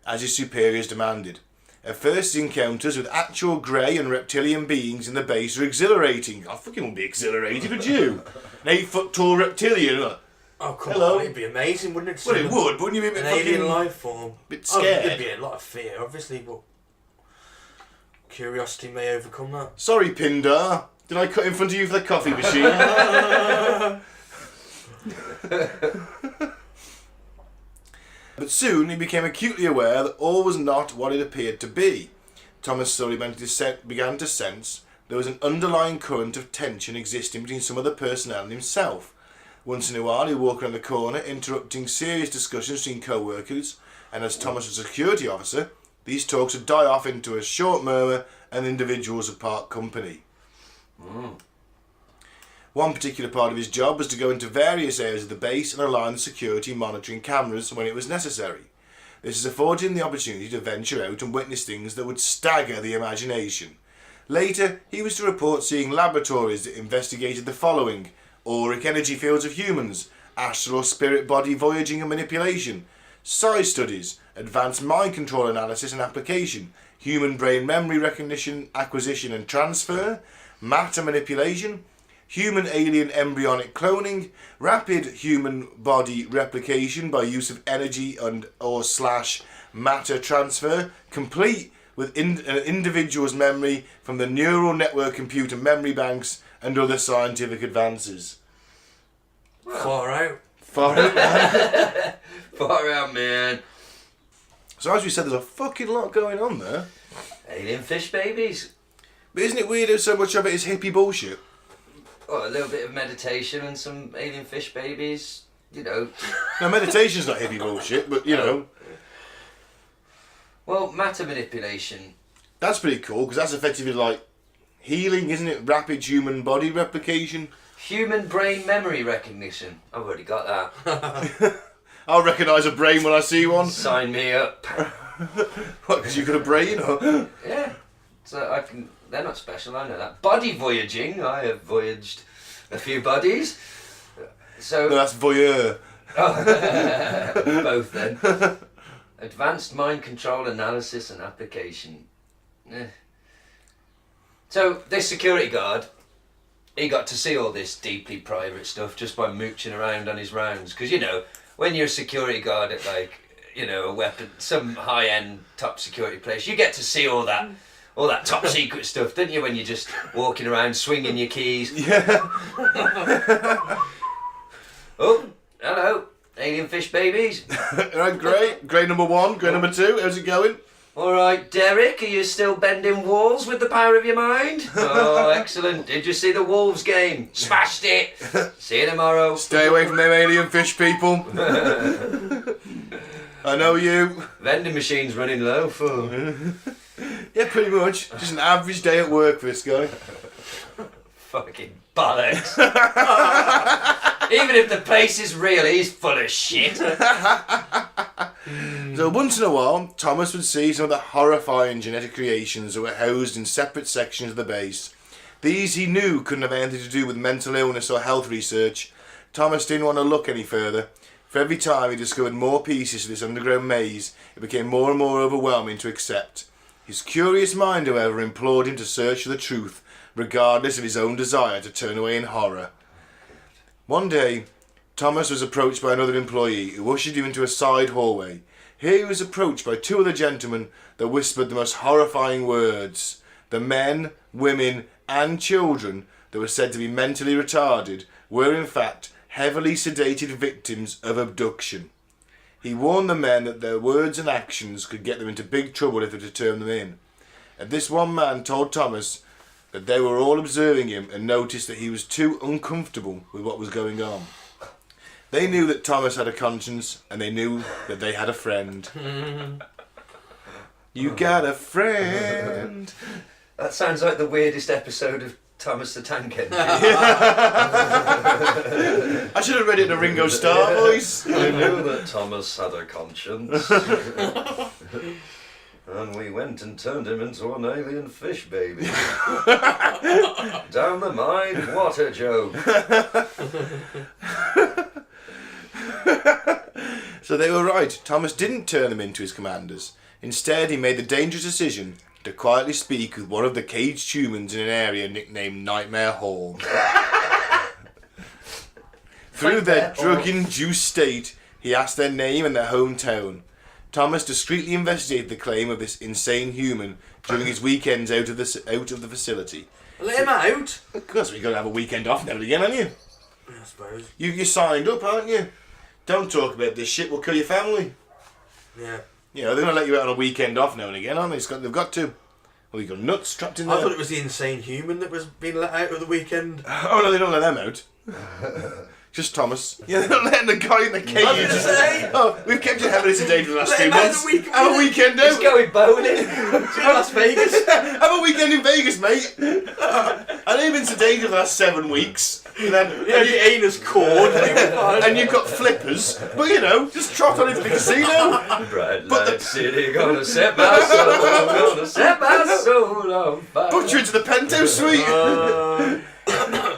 as his superiors demanded. At first, his encounters with actual grey and reptilian beings in the base were exhilarating. I fucking wouldn't be exhilarated, would you? An 8-foot-tall reptilian. Oh, come Hello? on, it'd be amazing, wouldn't it? Well, it would, but wouldn't you be a bit An alien fucking... life form. bit Oh, scared? there'd be a lot of fear, obviously, but curiosity may overcome that. Sorry, Pindar. Did I cut in front of you for the coffee machine? But soon he became acutely aware that all was not what it appeared to be. Thomas slowly began to sense there was an underlying current of tension existing between some other personnel and himself. Once in a while he'd walk around the corner, interrupting serious discussions between co-workers, and as Thomas was a security officer, these talks would die off into a short murmur and individuals would part company. One particular part of his job was to go into various areas of the base and align the security monitoring cameras when it was necessary. This has afforded him the opportunity to venture out and witness things that would stagger the imagination. Later, he was to report seeing laboratories that investigated the following: auric energy fields of humans, astral spirit body voyaging and manipulation, size studies, advanced mind control analysis and application, human brain memory recognition, acquisition and transfer, matter manipulation, human alien embryonic cloning, rapid human body replication by use of energy and or / matter transfer, complete with an individual's memory from the neural network computer memory banks and other scientific advances. Far out. Far out, man. Far out, man. So as we said, there's a fucking lot going on there. Alien fish babies. But isn't it weird how so much of it is hippie bullshit? Oh, a little bit of meditation and some alien fish babies. You know. Now, meditation's not hippie bullshit, but, you know, Well, matter manipulation. that's pretty cool, because that's effectively like healing, isn't it? Rapid human body replication. Human brain memory recognition. I've already got that. I'll recognise a brain when I see one. Sign me up. What, because you've got a brain? Or? Yeah. So I can. They're not special. I know that. Body voyaging. I have voyaged a few bodies. So No, that's voyeur. both then. Advanced mind control analysis and application. So this security guard, he got to see all this deeply private stuff just by mooching around on his rounds. Because, you know, when you're a security guard at, like, you know, a weapon, some high-end top security place, you get to see all that top secret stuff, don't you, when you're just walking around swinging your keys. Yeah. Oh, hello, alien fish babies. Right, great. Grade number 1, grade number 2, how's it going? All right, Derek, are you still bending walls with the power of your mind? Oh, excellent. Did you see the Wolves game? Smashed it. See you tomorrow. Stay away from them alien fish people. I know you. Vending machine's running low for... Yeah, pretty much. Just an average day at work for this guy. Fucking bollocks. Even if the place is real, he's full of shit. So once in a while, Thomas would see some of the horrifying genetic creations that were housed in separate sections of the base. These he knew couldn't have anything to do with mental illness or health research. Thomas didn't want to look any further. For every time he discovered more pieces of this underground maze, it became more and more overwhelming to accept. His curious mind, however, implored him to search for the truth, regardless of his own desire to turn away in horror. One day, Thomas was approached by another employee who ushered him into a side hallway. Here he was approached by two other gentlemen that whispered the most horrifying words. The men, women, and children that were said to be mentally retarded were in fact heavily sedated victims of abduction. He warned the men that their words and actions could get them into big trouble if they were to turn them in. And this one man told Thomas that they were all observing him and noticed that he was too uncomfortable with what was going on. They knew that Thomas had a conscience, and they knew that they had a friend. You got a friend. That sounds like the weirdest episode of Thomas the Tank Engine. I should have read it in a Ringo Starr voice. I knew that Thomas had a conscience. And we went and turned him into an alien fish baby. Down the mine, what a joke. So they were right. Thomas didn't turn them into his commanders. Instead, he made the dangerous decision to quietly speak with one of the caged humans in an area nicknamed Nightmare Hall. Through their drug-induced state, he asked their name and their hometown. Thomas discreetly investigated the claim of this insane human during his weekends out of the facility. Let him out. Of course, we've got to have a weekend off now and again, haven't you? I suppose. You signed up, aren't you? Don't talk about this shit, we'll kill your family. Yeah. You know, they're going to let you out on a weekend off now and again, aren't they? They've got to. Well, you got nuts trapped in there. I thought it was the insane human that was being let out of the weekend. Oh no, they don't let them out. Just Thomas. Yeah, they're not letting the guy in the cage. I was gonna say. Oh, we've kept you heavily sedated for the last Let 2 him out months. the weekend. Have a weekend out. He's going bowling. To Las Vegas. Have a weekend in Vegas, mate. I know you've been sedated for the last 7 weeks. And then, Yeah, your anus cord. and you've got flippers. But you know, just trot on into the casino. Bright light city, gonna set my soul, gonna set my soul on fire. Put you into the penthouse suite.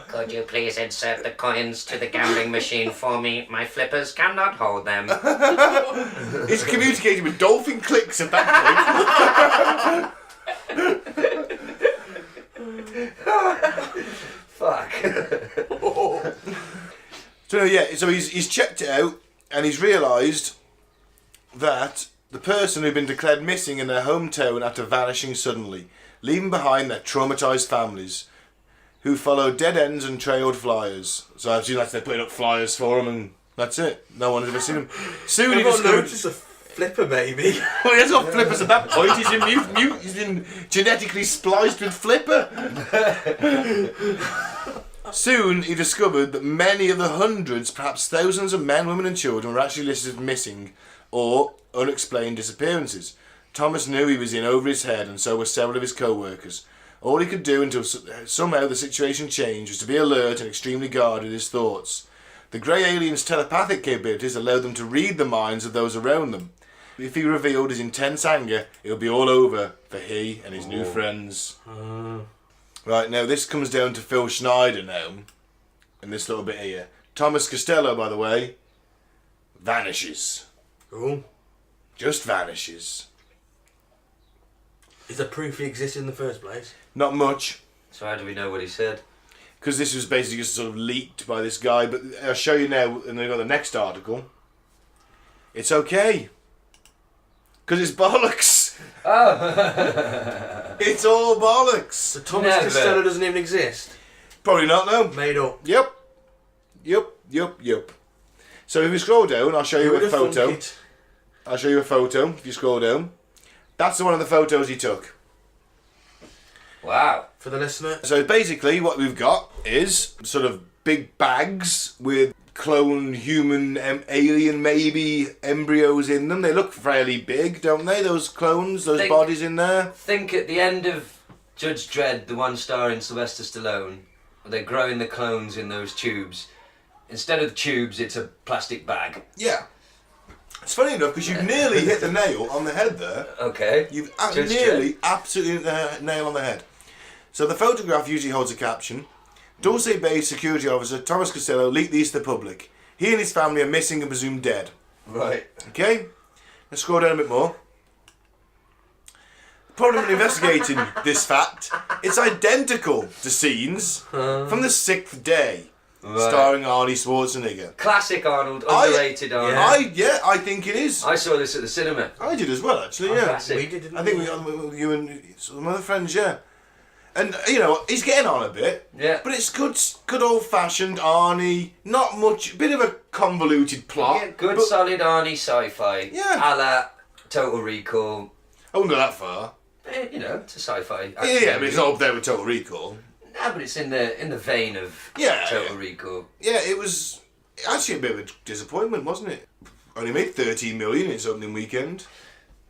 Could you please insert the coins to the gambling machine for me? My flippers cannot hold them. He's communicating with dolphin clicks at that point. Fuck. So yeah, so he's checked it out and he's realised that the person who'd been declared missing in their hometown after vanishing suddenly, leaving behind their traumatised families, who followed dead ends and trailed flyers. So I assume they're putting up flyers for him and that's it. No one has ever seen him. Soon he Everyone discovered... noticed a flipper baby. Well, he hasn't got flippers at that point. He's in he's been genetically spliced with flipper. Soon he discovered that many of the hundreds, perhaps thousands of men, women and children were actually listed as missing or unexplained disappearances. Thomas knew he was in over his head and so were several of his co-workers. All he could do until somehow the situation changed was to be alert and extremely guarded his thoughts. The grey aliens' telepathic capabilities allowed them to read the minds of those around them. If he revealed his intense anger, it would be all over for he and his new friends. Right, now this comes down to Phil Schneider now, in this little bit here. Thomas Costello, by the way, vanishes. Cool. Just vanishes. Is there proof he existed in the first place? Not much, So how do we know what he said? because this was basically just sort of leaked by this guy, but I'll show you now, and then we've got the next article. It's okay. Because it's bollocks. It's all bollocks. So Thomas Never. Costello doesn't even exist? Probably not, no. Made up. Yep. So if you scroll down, I'll show you a Who'd have photo. thunk it? I'll show you a photo if you scroll down. That's one of the photos he took. Wow. For the listener. So basically what we've got is sort of big bags with clone human alien maybe embryos in them. They look fairly big, don't they? Those clones, those They- bodies in there. Think at the end of Judge Dredd, the one starring Sylvester Stallone, they're growing the clones in those tubes. instead of tubes, it's a plastic bag. Yeah. It's funny enough because you've nearly hit the nail on the head there. Okay. You've Just nearly check. absolutely hit the nail on the head. So the photograph usually holds a caption. Dulce Base security officer Thomas Costello leaked these to the public. He and his family are missing and presumed dead. Right. Okay? Let's scroll down a bit more. Problem in investigating this fact, it's identical to scenes from The Sixth Day, Right. starring Arnie Schwarzenegger. Classic Arnold, underrated Arnold. I think it is. I saw this at the cinema. I did as well, actually, yeah. Classic. We did, didn't I think you and some other friends, yeah. And, you know, he's getting on a bit. Yeah. But it's good old-fashioned Arnie, not much, bit of a convoluted plot. Yeah, good but solid Arnie sci-fi. Yeah. A la Total Recall. I wouldn't go that far. You know, it's a sci-fi. Yeah, but it's not up there with Total Recall. No, but it's in the vein of Yeah, Total yeah. Recall. Yeah, it was actually a bit of a disappointment, wasn't it? Only made 13 million in its opening weekend.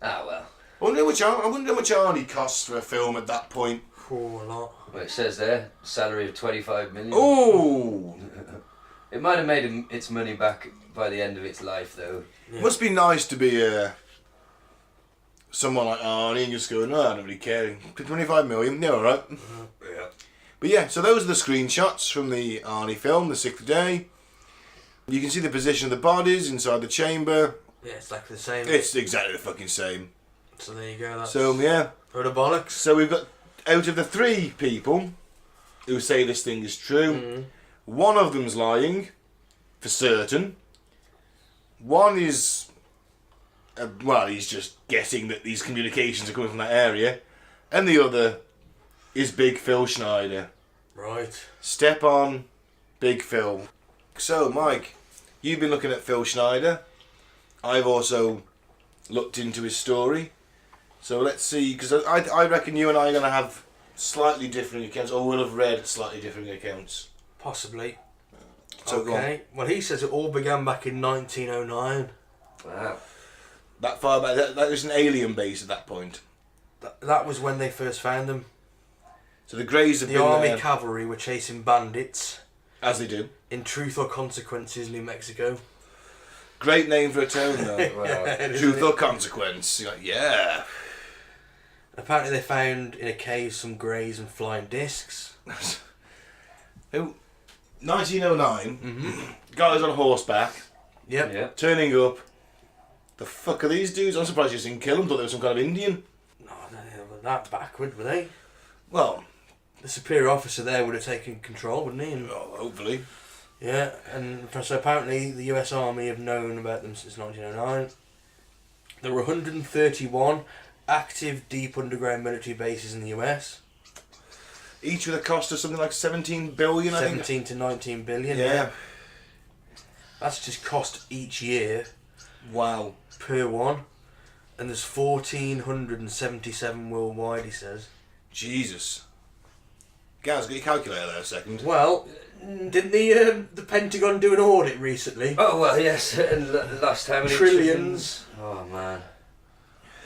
Ah, well. I wonder how much Arnie costs for a film at that point. Oh, a lot. Well, it says there, salary of 25 million. Oh, It might have made its money back by the end of its life, though. Yeah. must be nice to be someone like Arnie and just go, no, I don't really care. 25 million, yeah, alright. Yeah. But yeah, so those are the screenshots from the Arnie film, The Sixth Day. You can see the position of the bodies inside the chamber. Yeah, it's like the same. It's exactly the fucking same. So there you go. That's So yeah. load of bollocks. So we've got, out of the 3 people who say this thing is true, one of them's lying, for certain. One is, he's just guessing that these communications are coming from that area. And the other is Big Phil Schneider. Right. Step on Big Phil. So, Mike, you've been looking at Phil Schneider. I've also looked into his story. So let's see, because I reckon you and I are going to have slightly different accounts, or will have read slightly different accounts. Possibly. So go on. Okay. Well, he says it all began back in 1909. Wow. That far back, that was an alien base at that point. That was when they first found them. So the Greys have The been army there, cavalry were chasing bandits as they do. in Truth or Consequences, New Mexico. Great name for a town, though. Wow. Truth or Consequence. You're like, yeah. Apparently they found in a cave some greys and flying discs. 1909, guys on horseback, Yep. Yeah. turning up. The fuck are these dudes? I'm surprised you didn't kill them. Thought they were some kind of Indian. No, they were that backward, were they? Well, The superior officer there would have taken control, wouldn't he? And, hopefully. yeah, and so apparently the US Army have known about them since 1909. There were 131 active deep underground military bases in the US. Each with a cost of something like 17 billion, I think. 17 to 19 billion. Yeah. That's just cost each year Wow. per one. And there's 1,477 worldwide, he says. Jesus. Gaz, get your calculator there a second. Well, didn't the Pentagon do an audit recently? Oh, well, yes. And lost how many? Trillions. Oh, man.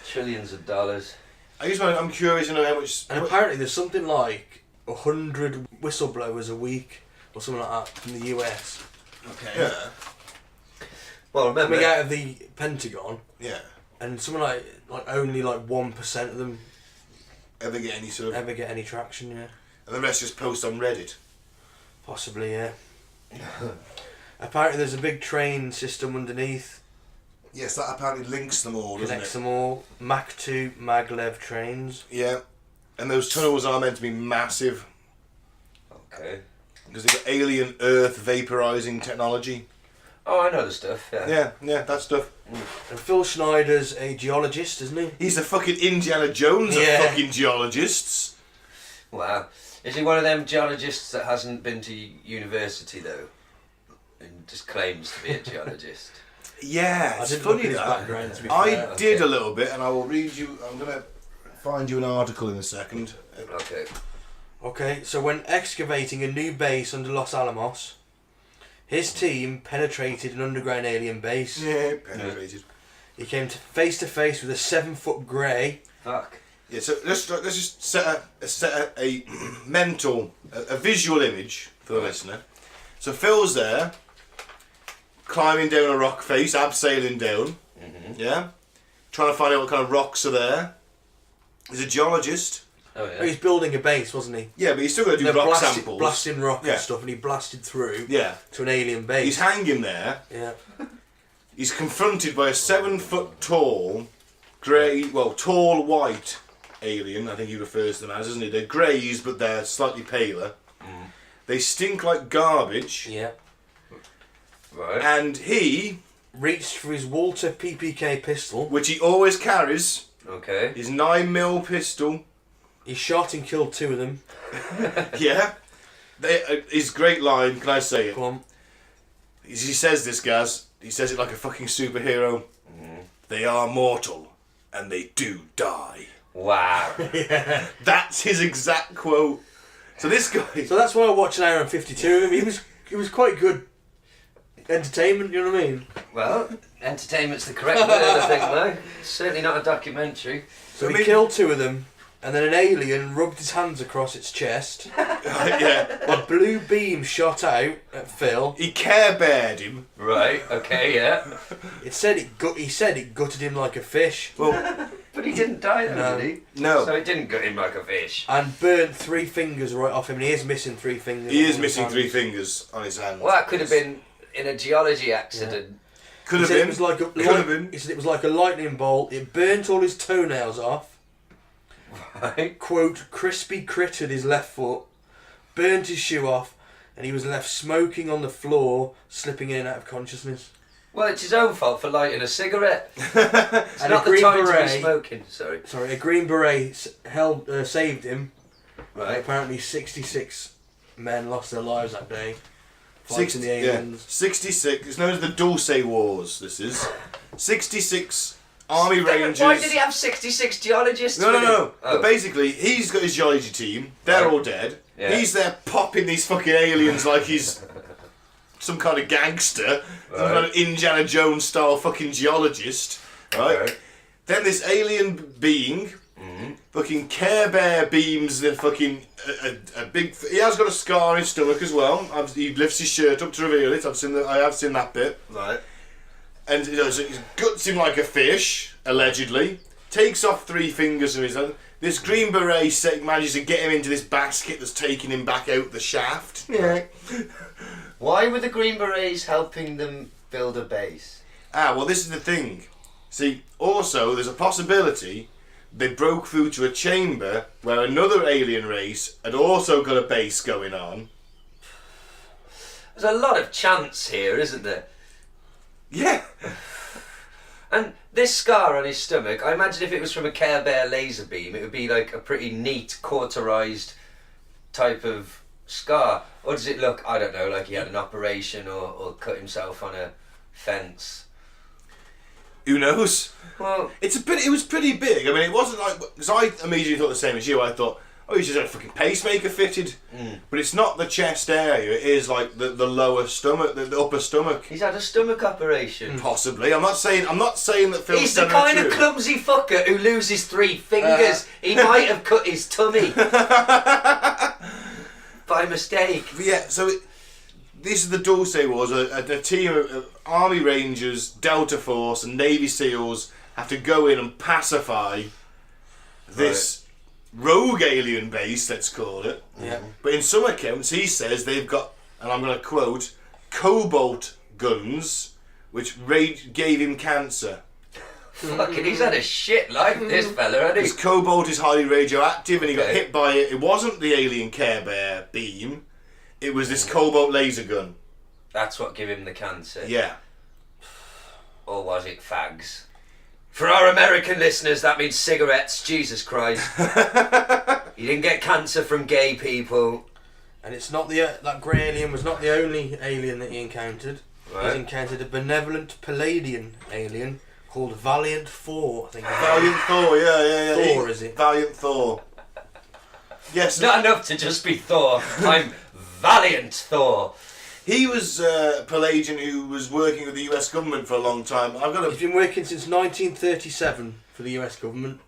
Trillions of dollars. I'm curious to know how much. And apparently there's something like 100 whistleblowers a week or something like that from the US. Okay. Yeah. Well, remember. Coming out of the Pentagon, Yeah. and something like only like 1% of them Ever get any sort of. ever get any traction, yeah. And the rest just post on Reddit. Possibly, yeah. Apparently there's a big train system underneath, Yes, that apparently links them all, doesn't connects it? them all. Mach 2 maglev trains. Yeah. And those tunnels are meant to be massive Okay. because they've got alien Earth vaporizing technology. Oh, I know the stuff, yeah. Yeah, that stuff. And Phil Schneider's a geologist, isn't he? He's the fucking Indiana Jones of Yeah. fucking geologists. Wow. Is he one of them geologists that hasn't been to university, though? And just claims to be a geologist? Yeah, I it's didn't look funny at his that. background, to be I fair. did Okay. a little bit, and I will read you. I'm gonna find you an article in a second. Okay. Okay, so when excavating a new base under Los Alamos, his team penetrated an underground alien base. Yeah, penetrated. He came face to face with a 7-foot grey. Fuck. Yeah, so let's just set a mental, a visual image for the listener. So Phil's there, climbing down a rock face, abseiling down. Yeah, trying to find out what kind of rocks are there. He's a geologist. Oh Oh, yeah. he's building a base, wasn't he? Yeah, but he's still got to do They're rock samples. blasting rock Yeah. and stuff, and he blasted through Yeah, to an alien base. he's hanging there. Yeah. He's confronted by a 7 foot tall, tall white alien. I think he refers to them as, isn't he? They're greys, but they're slightly paler. They stink like garbage, Yeah. Right. and he, Reached for his Walter PPK pistol. which he always carries, Okay. his 9mm pistol. He shot and killed 2 of them. Yeah, his great line. Can I say it? Go on. He says this, Gaz. He says it like a fucking superhero. They are mortal, and they do die. Wow. That's his exact quote. So this guy. So that's why I watched an hour and 52 of him. He was quite good entertainment, you know what I mean? Well, entertainment's the correct word, I think, though. Certainly not a documentary. So I he mean- killed 2 of them, and then an alien rubbed his hands across its chest. Yeah, A blue beam shot out at Phil. he Care Beared him. Right. Okay. Yeah. He said it gutted him like a fish, Well, But he didn't die then, No. did he? no. So it didn't gut him like a fish. and burnt 3 fingers right off him. And he is missing 3 fingers. He is on his missing hands. 3 fingers on his hands. Well, that could have been in a geology accident. Could He have said been. it was like a Could have been. He said it was like a lightning bolt. It burnt all his toenails off. Right. Quote, crispy crittered his left foot, burnt his shoe off, and he was left smoking on the floor, slipping in and out of consciousness. Well, it's his own fault for lighting a cigarette. It's And not a the green time to be beret. smoking. Sorry. Sorry, a green beret saved him. Right. Apparently 66 men lost their lives that day. 60, Fighting the aliens. 66. It's known as the Dulce Wars. This is 66 Army Rangers. Why did he have 66 geologists? No. with him? But Oh. basically, he's got his geology team. They're Right. all dead. Yeah. He's there popping these fucking aliens like he's some kind of gangster, some Right. kind of Indiana Jones style fucking geologist, right? Okay. Then this alien being fucking Care Bear beams the fucking a big. He has got a scar on his stomach as well. He lifts his shirt up to reveal it. I have seen that bit. Right. And so he guts him like a fish, allegedly. Takes off 3 fingers from his hand. This green beret manages to get him into this basket that's taking him back out the shaft. Yeah. Why were the Green Berets helping them build a base? Well, this is the thing. See, also, there's a possibility they broke through to a chamber where another alien race had also got a base going on. There's a lot of chance here, isn't there? Yeah. And this scar on his stomach, I imagine if it was from a Care Bear laser beam, it would be like a pretty neat, cauterized type of scar. Or does it look, I don't know, like he had an operation or cut himself on a fence? Who knows? Well, It was pretty big. I mean, it wasn't like, because I immediately thought the same as you. I thought, oh, he's just had a fucking pacemaker fitted. But it's not the chest area. It is like the lower stomach, the upper stomach. he's had a stomach operation. Possibly. I'm not saying that Phil's He's the telling kind of truth. clumsy fucker who loses 3 fingers. He might have cut his tummy. By mistake. But yeah, so this is the Dulce Wars. A team of Army Rangers, Delta Force, and Navy SEALs have to go in and pacify this rogue alien base, let's call it. Yeah. But in some accounts, he says they've got, and I'm going to quote, cobalt guns, which gave him cancer. Fucking, he's had a shit life, this fella, hasn't he? Because cobalt is highly radioactive, and he got Okay. hit by it. It wasn't the alien Care Bear beam. It was this cobalt laser gun. That's what gave him the cancer. Yeah. Or was it fags? For our American listeners, that means cigarettes. Jesus Christ. He didn't get cancer from gay people. And it's not that grey alien was not the only alien that he encountered. Right. He's encountered a benevolent Palladian alien called Valiant 4, I think. Valiant Thor, yeah. Thor, is it? Valiant Thor. Yes. It's not enough to just be Thor. I'm Valiant Thor. He was a Palladian who was working with the US government for a long time. He's been working since 1937 for the US government.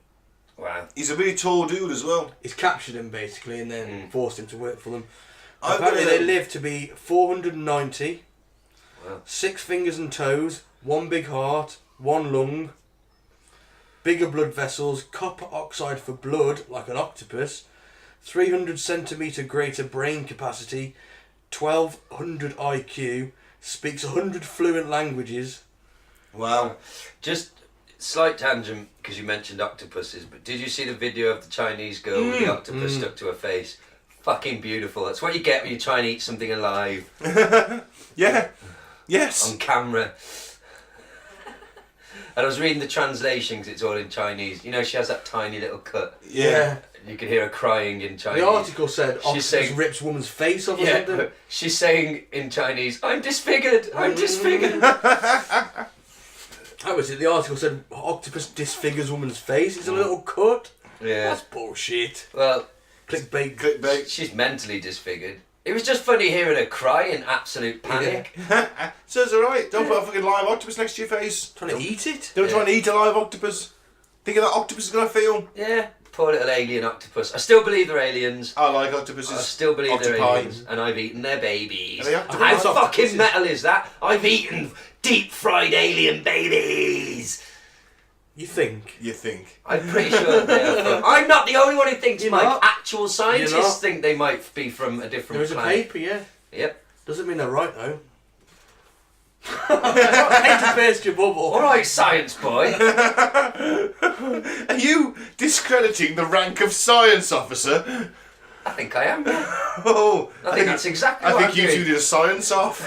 Wow. He's a really tall dude as well. He's captured him basically and then forced him to work for them. I've Apparently got a- they live to be 490. Wow. 6 fingers and toes, 1 big heart, 1 lung, bigger blood vessels, copper oxide for blood, like an octopus, 300 centimetre greater brain capacity, 1200 IQ, speaks 100 fluent languages. Wow. Just slight tangent because you mentioned octopuses, but did you see the video of the Chinese girl with the octopus stuck to her face? Fucking beautiful. That's what you get when you try and eat something alive. Yeah. Yes. On camera. And I was reading the translation because it's all in Chinese. You know, she has that tiny little cut. Yeah. You can hear her crying in Chinese. The article said She's octopus saying- rips woman's face off or Yeah, something. but she's saying in Chinese, I'm disfigured, I'm disfigured. That was it. The article said octopus disfigures woman's face. It's a little cut. Yeah. That's bullshit. Well, Clickbait. Clickbait. she's mentally disfigured. It was just funny hearing her cry in absolute panic. So it's alright. Don't put a fucking live octopus next to your face. Trying to eat it. Don't try and eat a live octopus. Think of that octopus is gonna feel. Yeah, poor little alien octopus. I still believe they're aliens. I like octopuses. I still believe they're Octopi. aliens, and I've eaten their babies. Are they octopus? How Octopuses. fucking metal is that? I've eaten deep fried alien babies. You think? You think? I'm pretty sure they're from... I'm not the only one who thinks, You're Mike. not. Actual You're scientists not. think they might be from a different There is a planet. paper, yeah. Yep. Doesn't mean they're right though. Hate to burst your bubble. Alright, science boy. Are you discrediting the rank of science officer? I think I am, yeah. Oh, I think that's exactly I what think I'm you doing. two did a science off.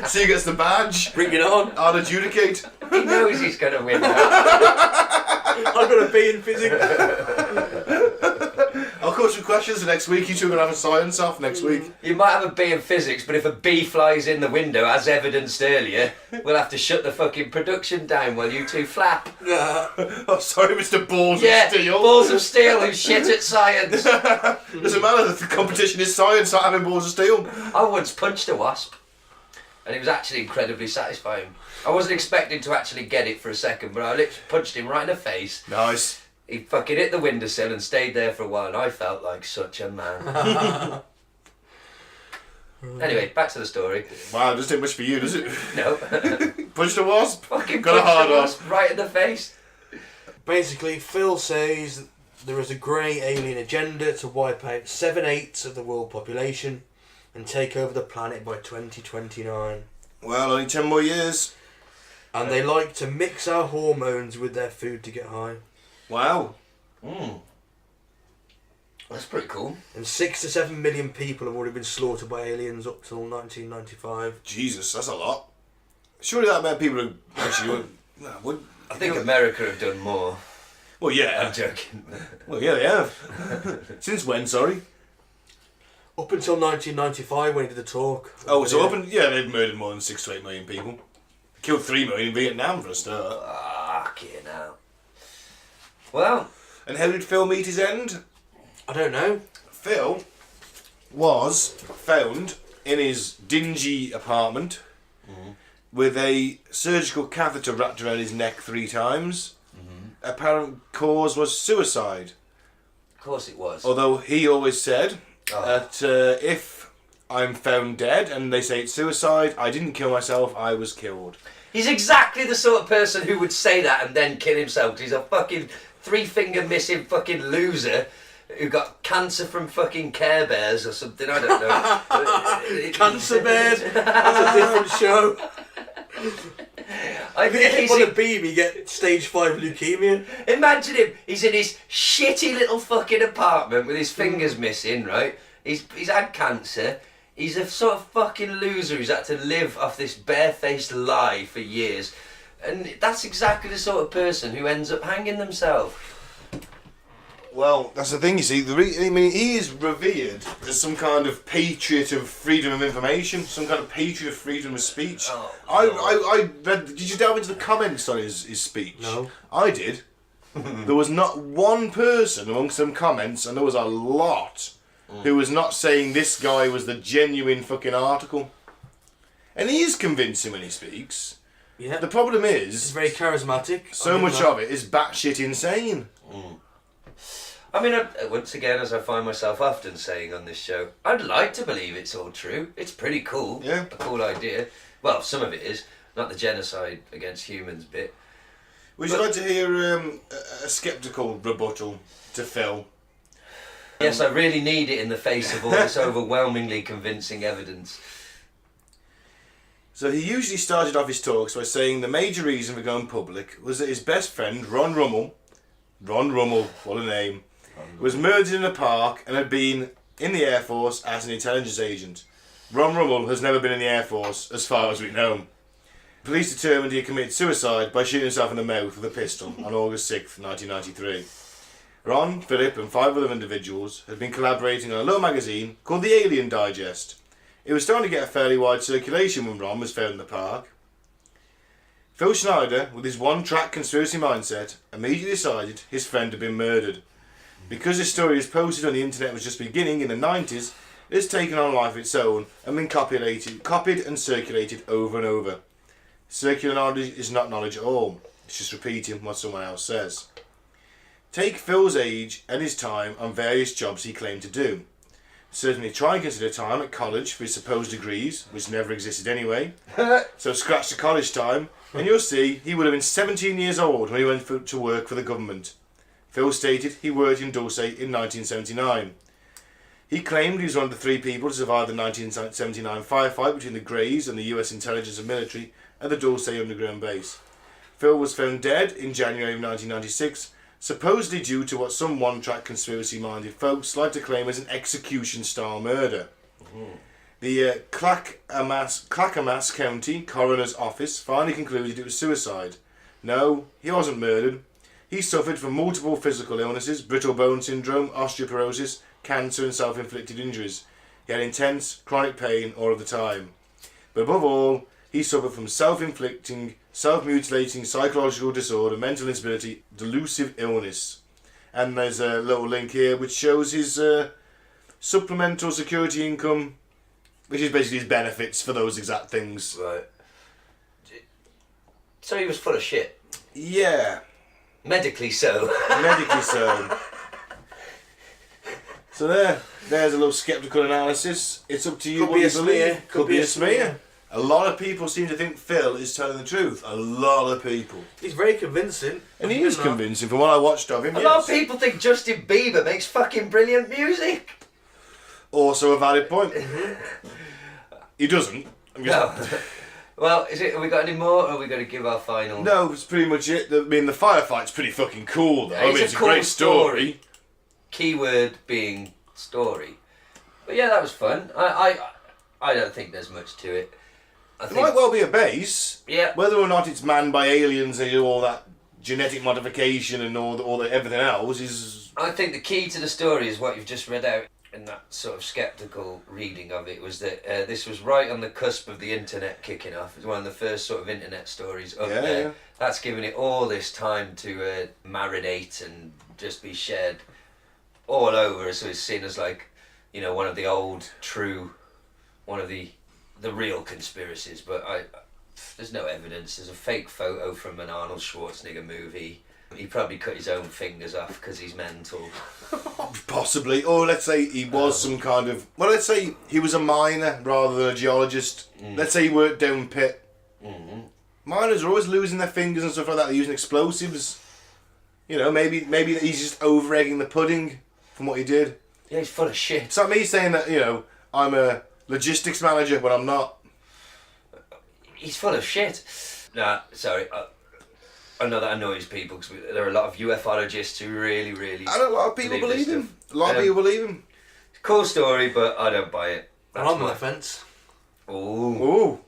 So he gets the badge. Bring it on. I'll adjudicate. He knows he's going to win that. I've got a B in physics. I'll coach some questions for next week. You two are going to have a science off next week. You might have a B in physics, but if a bee flies in the window, as evidenced earlier, we'll have to shut the fucking production down while you two flap. Oh, sorry, Mr. Balls Yeah, of Steel. balls of steel who shit at science. Doesn't matter that the competition is science, not having balls of steel. I once punched a wasp, and it was actually incredibly satisfying. I wasn't expecting to actually get it for a second, but I literally punched him right in the face. Nice. He fucking hit the windowsill and stayed there for a while, and I felt like such a man. Anyway, back to the story. Wow, it doesn't take much for you, does it? No. Punched a wasp. Fucking Got a punched hard the on. wasp right in the face. Basically, Phil says there is a grey alien agenda to wipe out 7/8 of the world population and take over the planet by 2029. Well, only 10 more years. And they like to mix our hormones with their food to get high. Wow. That's pretty cool. And 6 to 7 million people have already been slaughtered by aliens up till 1995. Jesus, that's a lot. Surely that meant people who actually would. I think America have done more. Well, yeah. I'm joking. Well, yeah, they have. Since when, sorry? Up until 1995 when he did the talk. Oh, so up and yeah, they've murdered more than 6 to 8 million people. Killed 3 million in Vietnam for a start. Fucking hell. Well, And how did Phil meet his end? I don't know. Phil was found in his dingy apartment with a surgical catheter wrapped around his neck 3 times. Apparent cause was suicide. of course it was. Although he always said Oh. that if I'm found dead and they say it's suicide, I didn't kill myself, I was killed. He's exactly the sort of person who would say that and then kill himself. 'Cause he's a fucking 3-finger missing fucking loser who got cancer from fucking Care Bears or something. I don't know. Cancer Bed. That's a different show. I If you think hit he's on a beam, you get stage 5 leukemia. Imagine him. He's in his shitty little fucking apartment with his fingers missing, right? He's had cancer. He's a sort of fucking loser who's had to live off this barefaced lie for years. And that's exactly the sort of person who ends up hanging themselves. Well, that's the thing, you see. I mean, he is revered as some kind of patriot of freedom of information, some kind of patriot of freedom of speech. Oh, I read. Did you delve into the comments on his speech? No. I did. There was not one person amongst them comments, and there was a lot, who was not saying this guy was the genuine fucking article. And he is convincing when he speaks. Yeah. The problem He's is, very charismatic. so much of it is batshit insane. I mean, once again, as I find myself often saying on this show, I'd like to believe it's all true. It's pretty cool. Yeah. A cool idea. Well, some of it is. Not the genocide against humans bit. Would you like to hear a sceptical rebuttal to Phil? Yes, I really need it in the face of all this overwhelmingly convincing evidence. So he usually started off his talks by saying the major reason for going public was that his best friend, Ron Rummel, what a name, was murdered in a park and had been in the Air Force as an intelligence agent. Ron Rummel has never been in the Air Force, as far as we know. Police determined he had committed suicide by shooting himself in the mouth with a pistol on August 6th, 1993. Ron, Philip and 5 other individuals had been collaborating on a little magazine called the Alien Digest. It was starting to get a fairly wide circulation when Ron was found in the park. Phil Schneider, with his one-track conspiracy mindset, immediately decided his friend had been murdered. Because this story was posted on the internet was just beginning in the 90s, it has taken on life of its own and been copied and circulated over and over. Circular knowledge is not knowledge at all. It's just repeating what someone else says. Take Phil's age and his time on various jobs he claimed to do. Certainly try and consider time at college for his supposed degrees, which never existed anyway. So scratch the college time, and you'll see he would have been 17 years old when he went to work for the government. Phil stated he worked in Dulce in 1979. He claimed he was one of the 3 people to survive the 1979 firefight between the Greys and the US intelligence and military at the Dulce underground base. Phil was found dead in January of 1996, supposedly due to what some one-track conspiracy-minded folks like to claim as an execution-style murder. The Clackamas County Coroner's Office finally concluded it was suicide. No, he wasn't murdered. He suffered from multiple physical illnesses, brittle bone syndrome, osteoporosis, cancer and self-inflicted injuries. He had intense, chronic pain all of the time. But above all, he suffered from self-inflicting, self-mutilating psychological disorder, mental instability, delusive illness. And there's a little link here which shows his supplemental security income, which is basically his benefits for those exact things. Right. So he was full of shit. Yeah. Medically so. Medically so. So there's a little sceptical analysis. It's up to you what you believe. Could be a smear. A lot of people seem to think Phil is telling the truth. A lot of people. He's very convincing. And he is convincing from what I watched of him. A lot of people think Justin Bieber makes fucking brilliant music. Also a valid point. He doesn't. No. Well, have we got any more, or are we going to give our final? No, it's pretty much it. I mean, the firefight's pretty fucking cool, though. It's a cool great story. Keyword being story. But yeah, that was fun. I don't think there's much to it. It might well be a base. Yeah. Whether or not it's manned by aliens and all that genetic modification and all the everything else is. I think the key to the story is what you've just read out in that sort of sceptical reading of it, was that this was right on the cusp of the internet kicking off. It was one of the first sort of internet stories up there. Yeah. That's given it all this time to marinate and just be shared all over, so it's seen as like, you know, one of the old true, one of the real conspiracies. But there's no evidence. There's a fake photo from an Arnold Schwarzenegger movie. He probably cut his own fingers off because he's mental. Possibly. Or let's say he was some kind of... Well, let's say he was a miner rather than a geologist. Let's say he worked down pit. Mm-hmm. Miners are always losing their fingers and stuff like that. They're using explosives. You know, maybe he's just over-egging the pudding from what he did. Yeah, he's full of shit. It's like me saying that, you know, I'm a logistics manager when I'm not. He's full of shit. Nah, sorry. I know that annoys people because there are a lot of ufologists who really... And a lot of people believe him. A lot of people believe him. Cool story, but I don't buy it. I'm on the fence. Ooh.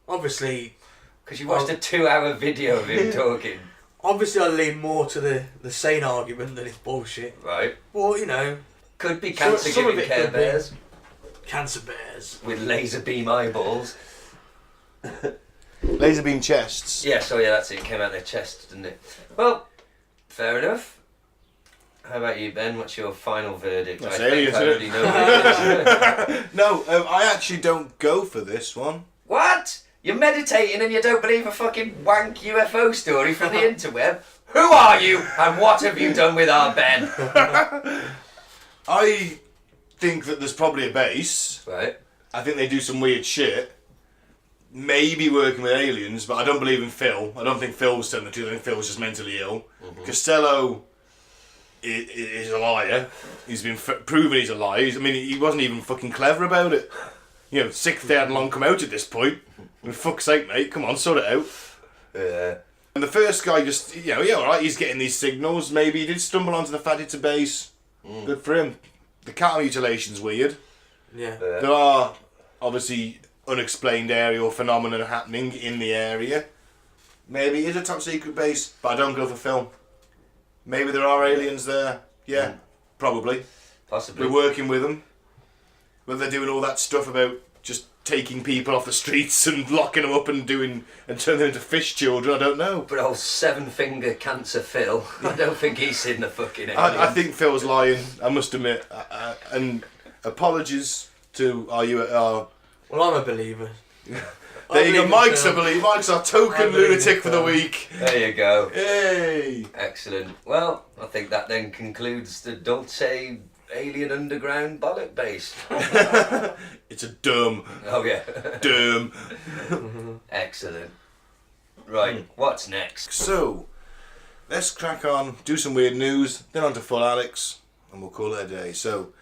Obviously... Because you watched a 2-hour video of him talking. Obviously I lean more to the sane argument that it's bullshit. Right. Well, you know... Could be cancer-giving Care Bears. Cancer bears. With laser beam eyeballs. Laser beam chests. Yes, that's it. It came out their chest, didn't it? Well, fair enough. How about you, Ben? What's your final verdict? That's I think I already know what it is. No, I actually don't go for this one. What? You're meditating and you don't believe a fucking wank UFO story from the interweb? Who are you and what have you done with our Ben? I think that there's probably a base. Right. I think they do some weird shit. Maybe working with aliens, but I don't believe in Phil. I don't think Phil was telling the truth. I think Phil was just mentally ill. Costello is a liar. He's been proven he's a liar. I mean, he wasn't even fucking clever about it. You know, Sixth Day hadn't long come out at this point. For fuck's sake, mate, come on, sort it out. Yeah. And the first guy just, you know, yeah, alright, he's getting these signals. Maybe he did stumble onto the fact it's a base. Good for him. The cattle mutilation's weird. Yeah. There are, obviously, unexplained aerial phenomena happening in the area. Maybe it is a top secret base, but I don't go for film. Maybe there are aliens there. Yeah, probably. Possibly. We're working with them. Whether they're doing all that stuff about just taking people off the streets and locking them up and turning them into fish children, I don't know. But old seven-finger cancer Phil, I don't think he's seen the fucking alien. I think Phil's lying, I must admit. And apologies to our... Well, I'm a believer. There you go, Mike's a believer. Mike's our token lunatic for the week. There you go. Hey! Excellent. Well, I think that then concludes the Dulce Alien Underground Bollock Base. It's a dumb. Oh, yeah. Dumb. Excellent. Right, what's next? So, let's crack on, do some weird news, then on to full Alex, and we'll call it a day. So,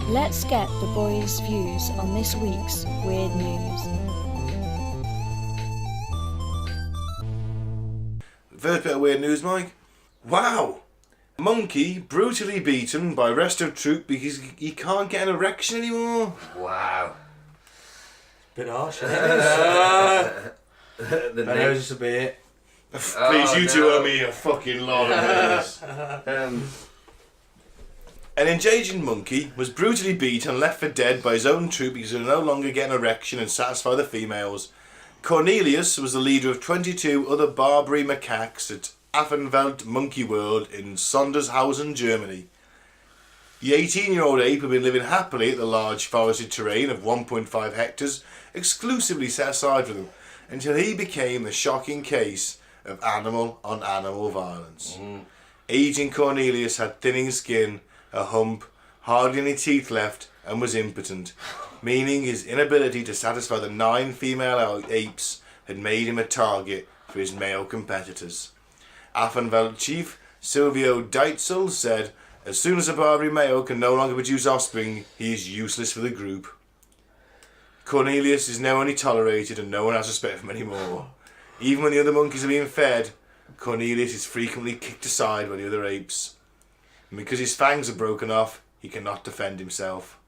Let's get the boys' views on this week's weird news. first bit of weird news, Mike. Wow! Monkey brutally beaten by rest of troop because he can't get an erection anymore. Wow. Bit harsh. The I know name. just a bit. Please, you two owe me a fucking lot of this. An engaging monkey was brutally beat and left for dead by his own troop because he could no longer get an erection and satisfy the females. Cornelius was the leader of 22 other Barbary macaques at Affenwelt Monkey World in Sondershausen, Germany. The 18-year-old ape had been living happily at the large forested terrain of 1.5 hectares, exclusively set aside for them, until he became the shocking case of animal-on-animal violence. Aging Cornelius had thinning skin, a hump, hardly any teeth left, and was impotent, meaning his inability to satisfy the 9 female apes had made him a target for his male competitors. Affenwelt chief Silvio Deitzel said, "As soon as a Barbary male can no longer produce offspring, he is useless for the group." Cornelius is now only tolerated and no one has respect for him anymore. Even when the other monkeys are being fed, Cornelius is frequently kicked aside by the other apes. And because his fangs are broken off, he cannot defend himself.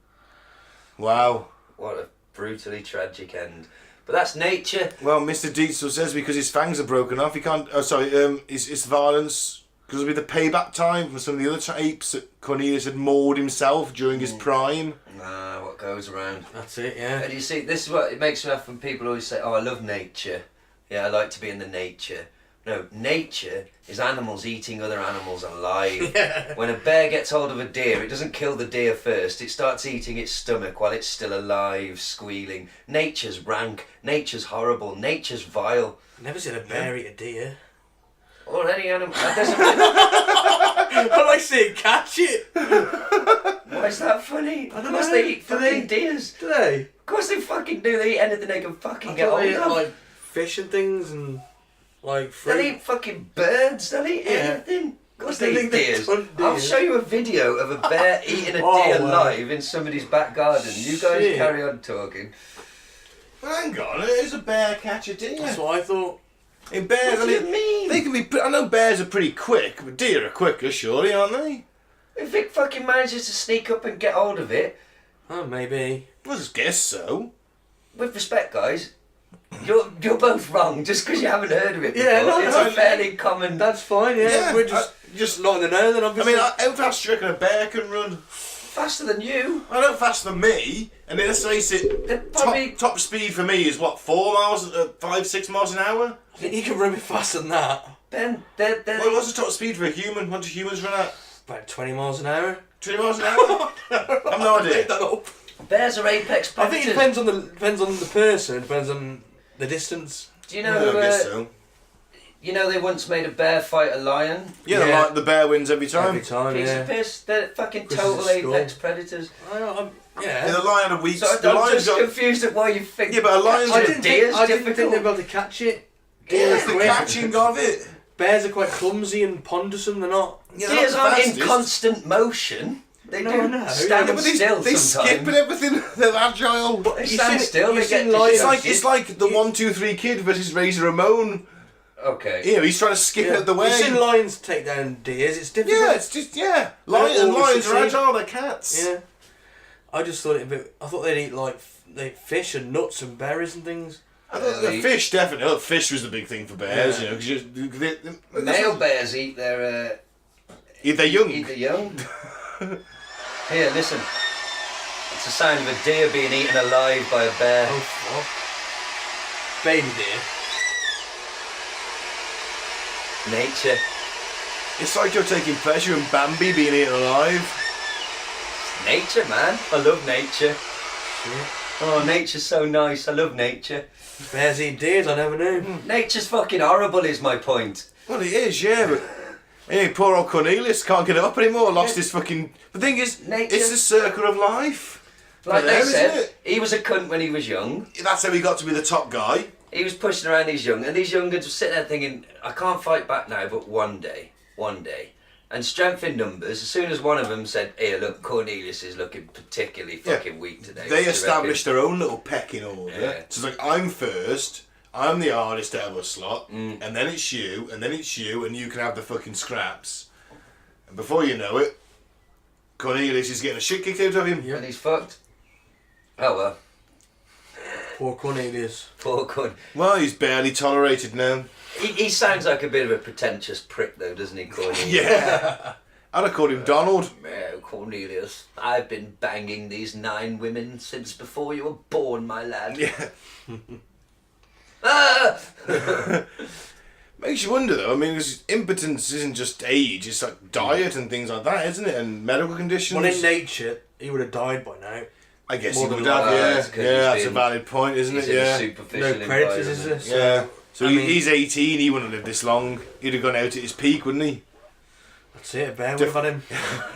Wow. What a brutally tragic end. But that's nature. Well, Mr. Dietzel says because his fangs are broken off, he can't... Oh, sorry, it's violence... Because it'll be the payback time for some of the other apes that Cornelius had mauled himself during his prime. Nah, what goes around. That's it, yeah. And you see, this is what it makes me laugh when people always say, "Oh, I love nature. Yeah, I like to be in the nature." No, nature is animals eating other animals alive. Yeah. When a bear gets hold of a deer, it doesn't kill the deer first. It starts eating its stomach while it's still alive, squealing. Nature's rank. Nature's horrible. Nature's vile. I've never seen a bear eat a deer. Or any animal. That doesn't. I like seeing catch it. Why is that funny? I don't Of course know. they eat Do fucking they? deers. Do they? Of course they fucking do. They eat anything they can fucking I get thought hold they ate of. like fish and things and like fruit. They'll eat fucking birds. They'll eat Yeah. anything. Of course They they eat think they're deers. ton I'll deers. show you a video of a bear eating a Oh, deer wow. live in somebody's back garden. You guys Shit. carry on talking. Hang on, it is a bear catch a deer. That's what I thought. In bears, What do you mean? They can be... I know bears are pretty quick, but deer are quicker, surely, aren't they? If it fucking manages to sneak up and get hold of it, Oh, maybe. I just guess so. with respect, guys, you're both wrong just because you haven't heard of it before. Yeah, no, it's no, a fairly common. That's fine, yeah. Yeah, We're just not in the know then, I obviously. mean, how fast do you reckon a bear can run? faster than you. I know faster than me, and let's face it, They're probably. top speed for me is what, 5-6 miles an hour? I think you can run a bit faster than that. Ben, they're Well, what's the top speed for a human? What do humans run at? About 20 miles an hour. 20 miles an hour? I've no idea. Make that up. bears are apex I predators. think it depends on the person. It depends on the distance. Do you know Yeah, I guess so. You know they once made a bear fight a lion? Yeah, Yeah. the bear wins every time. Every time, Piece yeah. of piss. They're fucking Chris is total a skull. apex predators. Yeah. Yeah, the lion had weak. So the I'm lion's just got. confused at why you think. Yeah, but a lion's catching got- a deer's I didn't think difficult. they'd be able to catch it. Yeah, Deer it's are the quick. catching of it. Bears are quite clumsy and pondersome. They're not. Yeah, they're Deers not the aren't in fastest. constant motion. They No, do no. stand Yeah, but still they sometimes. skip and everything. They're agile. They You stand seen- still. you They get seen lions- It's like the 1, 2, 3 kid versus Razor Ramon. Okay. You know, he's trying to skip out the way. You've seen lions take down deers. It's difficult. Yeah, it's just They're Lions always are succeed. agile. They're cats. Yeah. I just thought I thought they'd eat like fish and nuts and berries and things. I thought the fish definitely. Oh, fish was the big thing for bears. Yeah. You know, Male bears eat their eat their young. eat the young. Here, listen. It's the sound of a deer being eaten alive by a bear. Oh fuck. Baby deer. Nature. It's like you're taking pleasure in Bambi being eaten alive. Nature, man. I love nature. Shit. Oh, nature's so nice. I love nature. Bears eat deers. I never knew. Nature's fucking horrible is my point. Well, it is, yeah, but hey, poor old Cornelius can't get it up anymore. Lost his fucking. The thing is, Nature. it's the circle of life. Like For they them, isn't said, it? he was a cunt when he was young. That's how he got to be the top guy. He was pushing around these young, and these young guns were sitting there thinking, I can't fight back now, but one day. And strength in numbers, as soon as one of them said, here, look, Cornelius is looking particularly fucking weak today. They established their own little pecking order. Yeah. So it's like, I'm first, I'm the hardest out of a slot, and then it's you, and then it's you, and you can have the fucking scraps. And before you know it, Cornelius is getting a shit kicked out of him. And he's fucked. Oh well, Poor Cornelius. poor cunt. Well, he's barely tolerated now. He sounds like a bit of a pretentious prick though, doesn't he, Cornelius? Yeah. I'd have called him Donald. Oh, Cornelius, I've been banging these 9 women since before you were born, my lad. Yeah. Ah! Makes you wonder though. I mean, 'cause impotence isn't just age; it's like diet and things like that, isn't it? And medical conditions. Well, in nature, he would have died by now. I guess more he would than have. likely. Yeah, That's 'cause yeah, he's that's a been- valid point, isn't He's it? in a Yeah. superficial No predators, is environment. there? Yeah. So I mean- he's 18. He wouldn't have lived this long. He'd have gone out at his peak, wouldn't he? That's it. A bear would have had him.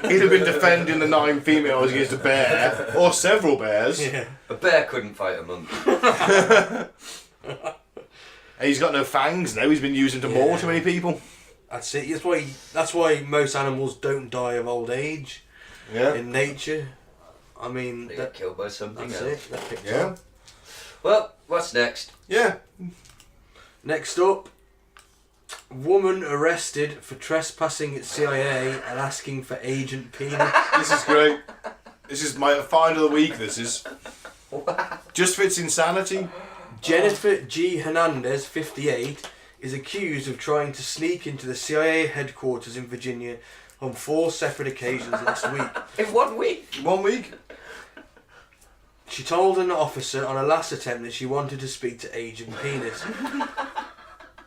He'd have been defending the 9 females against a bear or several bears. Yeah. A bear couldn't fight a monk. And he's got no fangs now. He's been using to maul too many people. That's it. That's why most animals don't die of old age Yeah. in nature. I mean, They get killed by something that's else. it. They're picked Yeah. up. Well, what's next? Yeah. Next up, woman arrested for trespassing at CIA and asking for agent penis. This is great. This is my find of the week. This is. Just fits insanity. Jennifer G. Hernandez, 58, is accused of trying to sneak into the CIA headquarters in Virginia on 4 separate occasions last week. In 1 week? 1 week. She told an officer on a last attempt that she wanted to speak to Agent Penis.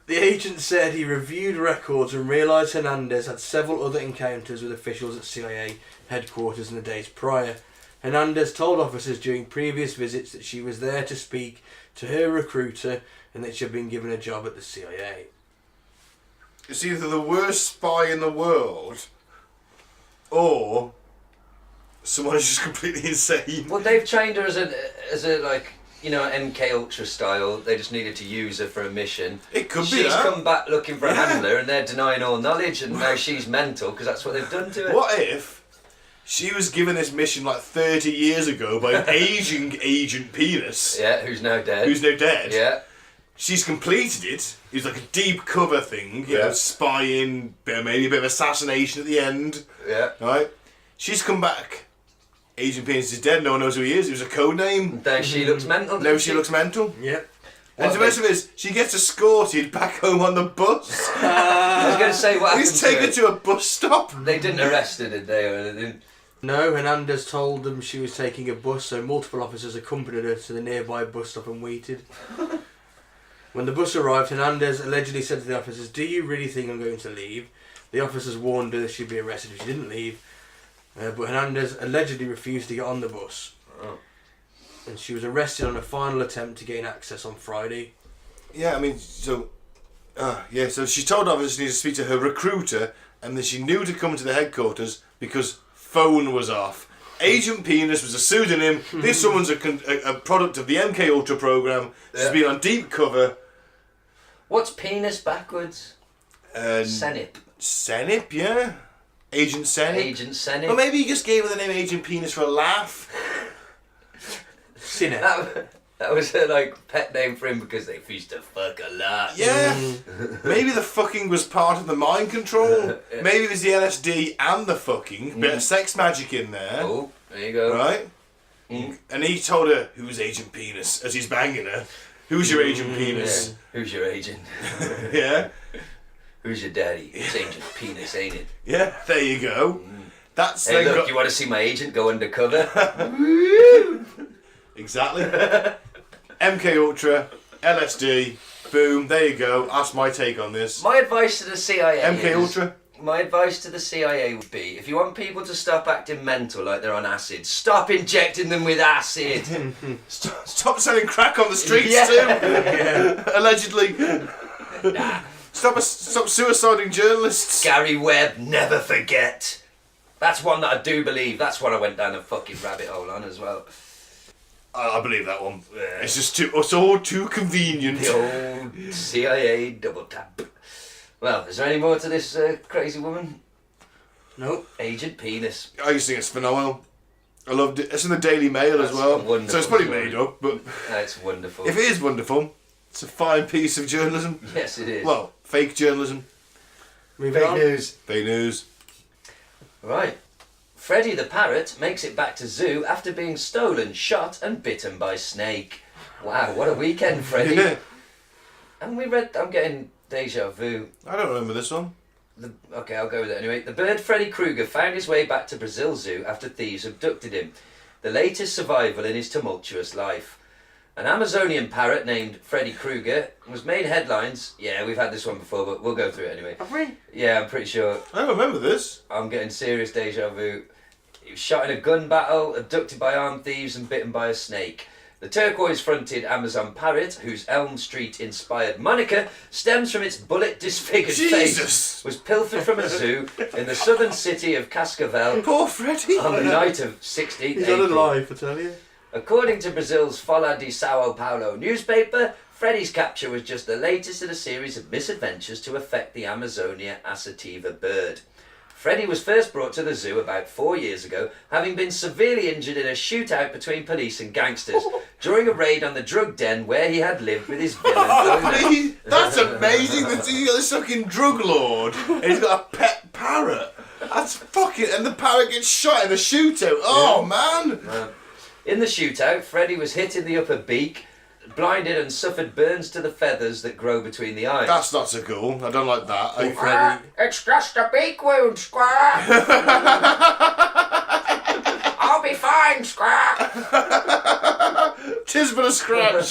The agent said he reviewed records and realised Hernandez had several other encounters with officials at CIA headquarters in the days prior. Hernandez told officers during previous visits that she was there to speak to her recruiter and that she had been given a job at the CIA. It's either the worst spy in the world, or someone who's just completely insane. Well, they've trained her as a like, you know, MK Ultra style. They just needed to use her for a mission. It could be She's that. come back looking for a Yeah. handler, and they're denying all knowledge, and now she's mental because that's what they've done to her. What if she was given this mission like 30 years ago by an aging Agent Penis, Yeah, who's now dead. who's now dead? Yeah. She's completed it. It was like a deep cover thing, you Yeah. know, spying, maybe a bit of assassination at the end, Yeah. right? She's come back. Agent Penis is dead. No one knows who he is. It was a code name. Now she looks mental. Now doesn't she looks mental. Yep. And the rest of it is, she gets escorted back home on the bus. I was going to say what happened He's to her. taken to a bus stop. They didn't arrest her, did they? Or anything? No, Hernandez told them she was taking a bus, so multiple officers accompanied her to the nearby bus stop and waited. When the bus arrived, Hernandez allegedly said to the officers, "Do you really think I'm going to leave?" The officers warned her that she'd be arrested if she didn't leave, but Hernandez allegedly refused to get on the bus. Oh. And she was arrested on a final attempt to gain access on Friday. Yeah, I mean, so she told officers she needed to speak to her recruiter, and then she knew to come to the headquarters because phone was off. Agent Penis was a pseudonym. This woman's a product of the MK Ultra program. She's been on deep cover. What's penis backwards? Senip. Senip, yeah. Agent Senip. Agent Senip. Or maybe he just gave her the name Agent Penis for a laugh. Sinip. That was her like pet name for him because they used to fuck a lot. Yeah. Maybe the fucking was part of the mind control. Maybe there's the LSD and the fucking. Bit of sex magic in there. Oh, there you go. Right? And he told her, who's Agent Penis? As he's banging her. Who's your Agent Penis? Yeah. Who's your agent? Yeah. Who's your daddy? It's Agent Penis, ain't it? Yeah, there you go. That's Hey, look, you want to see my agent go undercover? Exactly. MK Ultra, LSD, boom, there you go. That's my take on this. My advice to the CIA MK Ultra? My advice to the CIA would be, if you want people to stop acting mental like they're on acid, stop injecting them with acid. Stop selling crack on the streets Yeah. too. Yeah. Allegedly. Nah. Stop suiciding journalists. Gary Webb, never forget. That's one that I do believe. That's one I went down a fucking rabbit hole on as well. I believe that one. It's just it's all too convenient. The old CIA double tap. Well, is there any more to this crazy woman? Nope. Agent Penis. I just think it's phenomenal. I loved it. It's in the Daily Mail as That's well. a wonderful So it's probably story. made up, but That's wonderful. if it is wonderful, it's a fine piece of journalism. Yes, it is. Well, fake journalism. Moving on. Fake news. Right. Freddy the parrot makes it back to zoo after being stolen, shot and bitten by snake. Wow, what a weekend, Freddy. Yeah. And we read, I'm getting deja vu. I don't remember this one. Okay, I'll go with it anyway. The bird Freddy Krueger found his way back to Brazil Zoo after thieves abducted him. The latest survival in his tumultuous life. An Amazonian parrot named Freddy Krueger was made headlines. Yeah, we've had this one before, but we'll go through it anyway. Have we? Yeah, I'm pretty sure. I don't remember this. I'm getting serious deja vu. He was shot in a gun battle, abducted by armed thieves and bitten by a snake. The turquoise-fronted Amazon parrot, whose Elm Street-inspired moniker stems from its bullet-disfigured face, Jesus! was pilfered from a zoo in the southern city of Cascavel Poor Freddy. on the night of 16th He's on a April. live, I tell you. According to Brazil's Folha de Sao Paulo newspaper, Freddy's capture was just the latest in a series of misadventures to affect the Amazonia assativa bird. Freddy was first brought to the zoo about 4 years ago, having been severely injured in a shootout between police and gangsters during a raid on the drug den where he had lived with his villain owner. That's amazing. That he's got this fucking drug lord and he's got a pet parrot. That's fucking... And the parrot gets shot in the shootout. Oh, man. In the shootout, Freddy was hit in the upper beak, blinded and suffered burns to the feathers that grow between the eyes. That's not so cool. I don't like that. It's just a beak wound, Squire. I'll be fine, Squire. Tis but a scratch.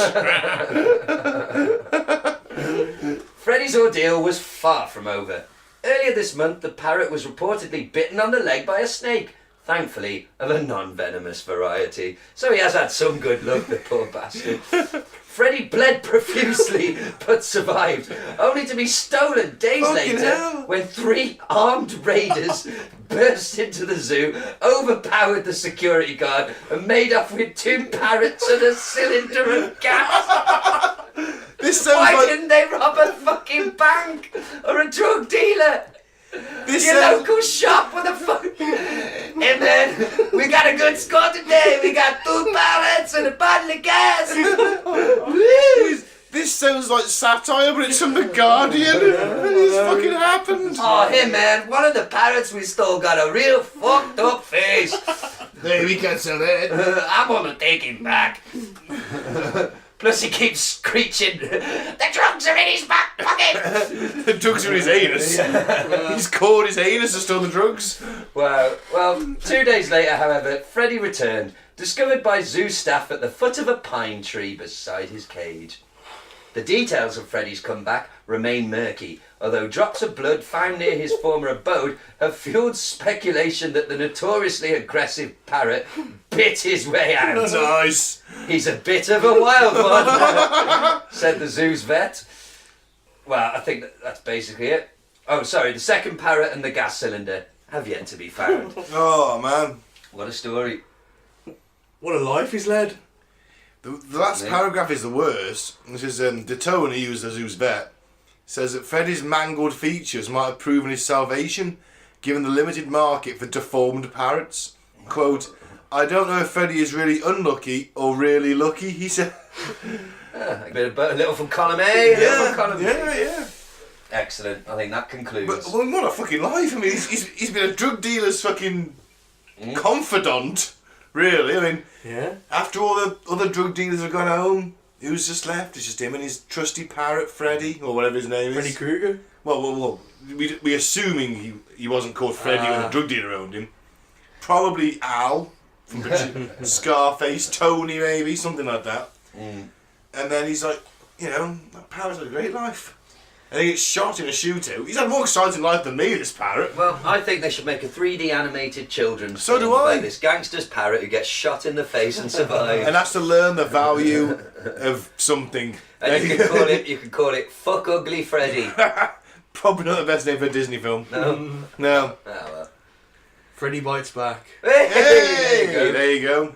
Freddy's ordeal was far from over. Earlier this month, the parrot was reportedly bitten on the leg by a snake, thankfully of a non-venomous variety. So he has had some good luck, the poor bastard. Freddy bled profusely, but survived, only to be stolen days Fucking later hell. when 3 armed raiders burst into the zoo, overpowered the security guard, and made off with 2 parrots and a cylinder of gas. This sounds Why like... didn't they rob a fucking bank or a drug dealer? This Your sounds... local shop with a fuck. Hey man, we got a good score today. We got 2 parrots and a bottle of gas. This sounds like satire, but it's from The Guardian. This fucking happened. Oh, hey man, one of the parrots we stole got a real fucked up face. Hey, we can't sell that. I'm gonna take him back. Plus he keeps screeching, the drugs are in his back pocket. The drugs are in his anus. He's caught his anus and stole the drugs. Well, 2 days later, however, Freddy returned, discovered by zoo staff at the foot of a pine tree beside his cage. The details of Freddy's comeback remain murky, although drops of blood found near his former abode have fueled speculation that the notoriously aggressive parrot bit his way out. Nice. He's a bit of a wild one, said the zoo's vet. Well, I think that's basically it. Oh, sorry, the second parrot and the gas cylinder have yet to be found. Oh, man. What a story. What a life he's led. The last paragraph is the worst. This is Tony, who's the zoo's vet, says that Freddy's mangled features might have proven his salvation, given the limited market for deformed parrots. Quote, I don't know if Freddy is really unlucky or really lucky, he said. A little from column A, a little from column B. Yeah. Excellent. I think that concludes. But what a fucking life. I mean, he's been a drug dealer's fucking confidant, really. I mean, after all the other drug dealers have gone home, who's just left? It's just him and his trusty parrot, Freddy, or whatever his name is. Freddy Krueger? Well, we assuming he wasn't called Freddy when the drug dealer owned him. Probably Al, from Scarface, Tony maybe, something like that. And then he's like, that parrot's had a great life. And he gets shot in a shootout. He's had a more exciting life than me, this parrot. Well, I think they should make a 3D animated children's So film do I. about this gangster's parrot who gets shot in the face and survives. And has to learn the value of something. And you can call it Fuck Ugly Freddy. Probably not the best name for a Disney film. No. No. Oh well. Freddy Bites Back. Hey, There you go.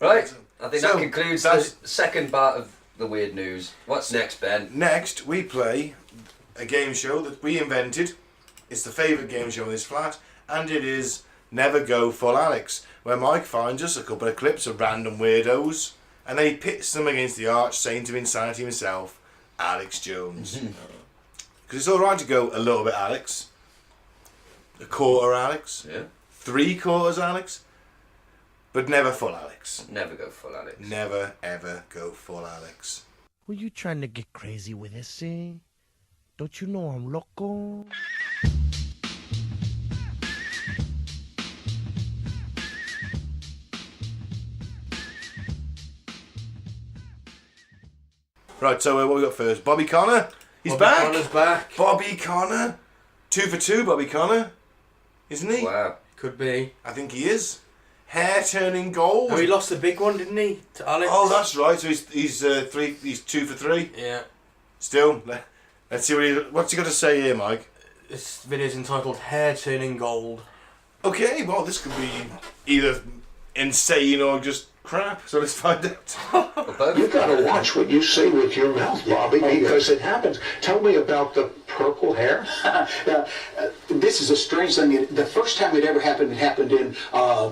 Right. I think So, that concludes the second part of the weird news. What's next, Ben? Next, we play a game show that we invented. It's the favourite game show in this flat, and it is Never Go Full Alex, where Mike finds us a couple of clips of random weirdos, and then he pits them against the arch saint of insanity himself, Alex Jones. Because it's alright to go a little bit Alex, a quarter Alex, 3/4 Alex, but never full Alex. Never go full Alex. Never ever go full Alex. Were you trying to get crazy with this, eh? Don't you know I'm loco? Right, so what we got first? Bobby Connor. He's Bobby back. Connor's back. Bobby Connor. 2 for 2, Bobby Connor. Isn't he? Wow. Could be. I think he is. Hair turning gold. Oh, he lost the big one, didn't he? To Alex. Oh, that's right. So he's 2 for 3. Yeah. Still, let's see what's he got to say here, Mike. This video's entitled Hair Turning Gold. Okay, well this could be either insane or just crap. So let's find out. You gotta watch what you say with your mouth, Bobby, because it happens. Tell me about the purple hair. This is a strange thing. The first time it ever happened, it happened in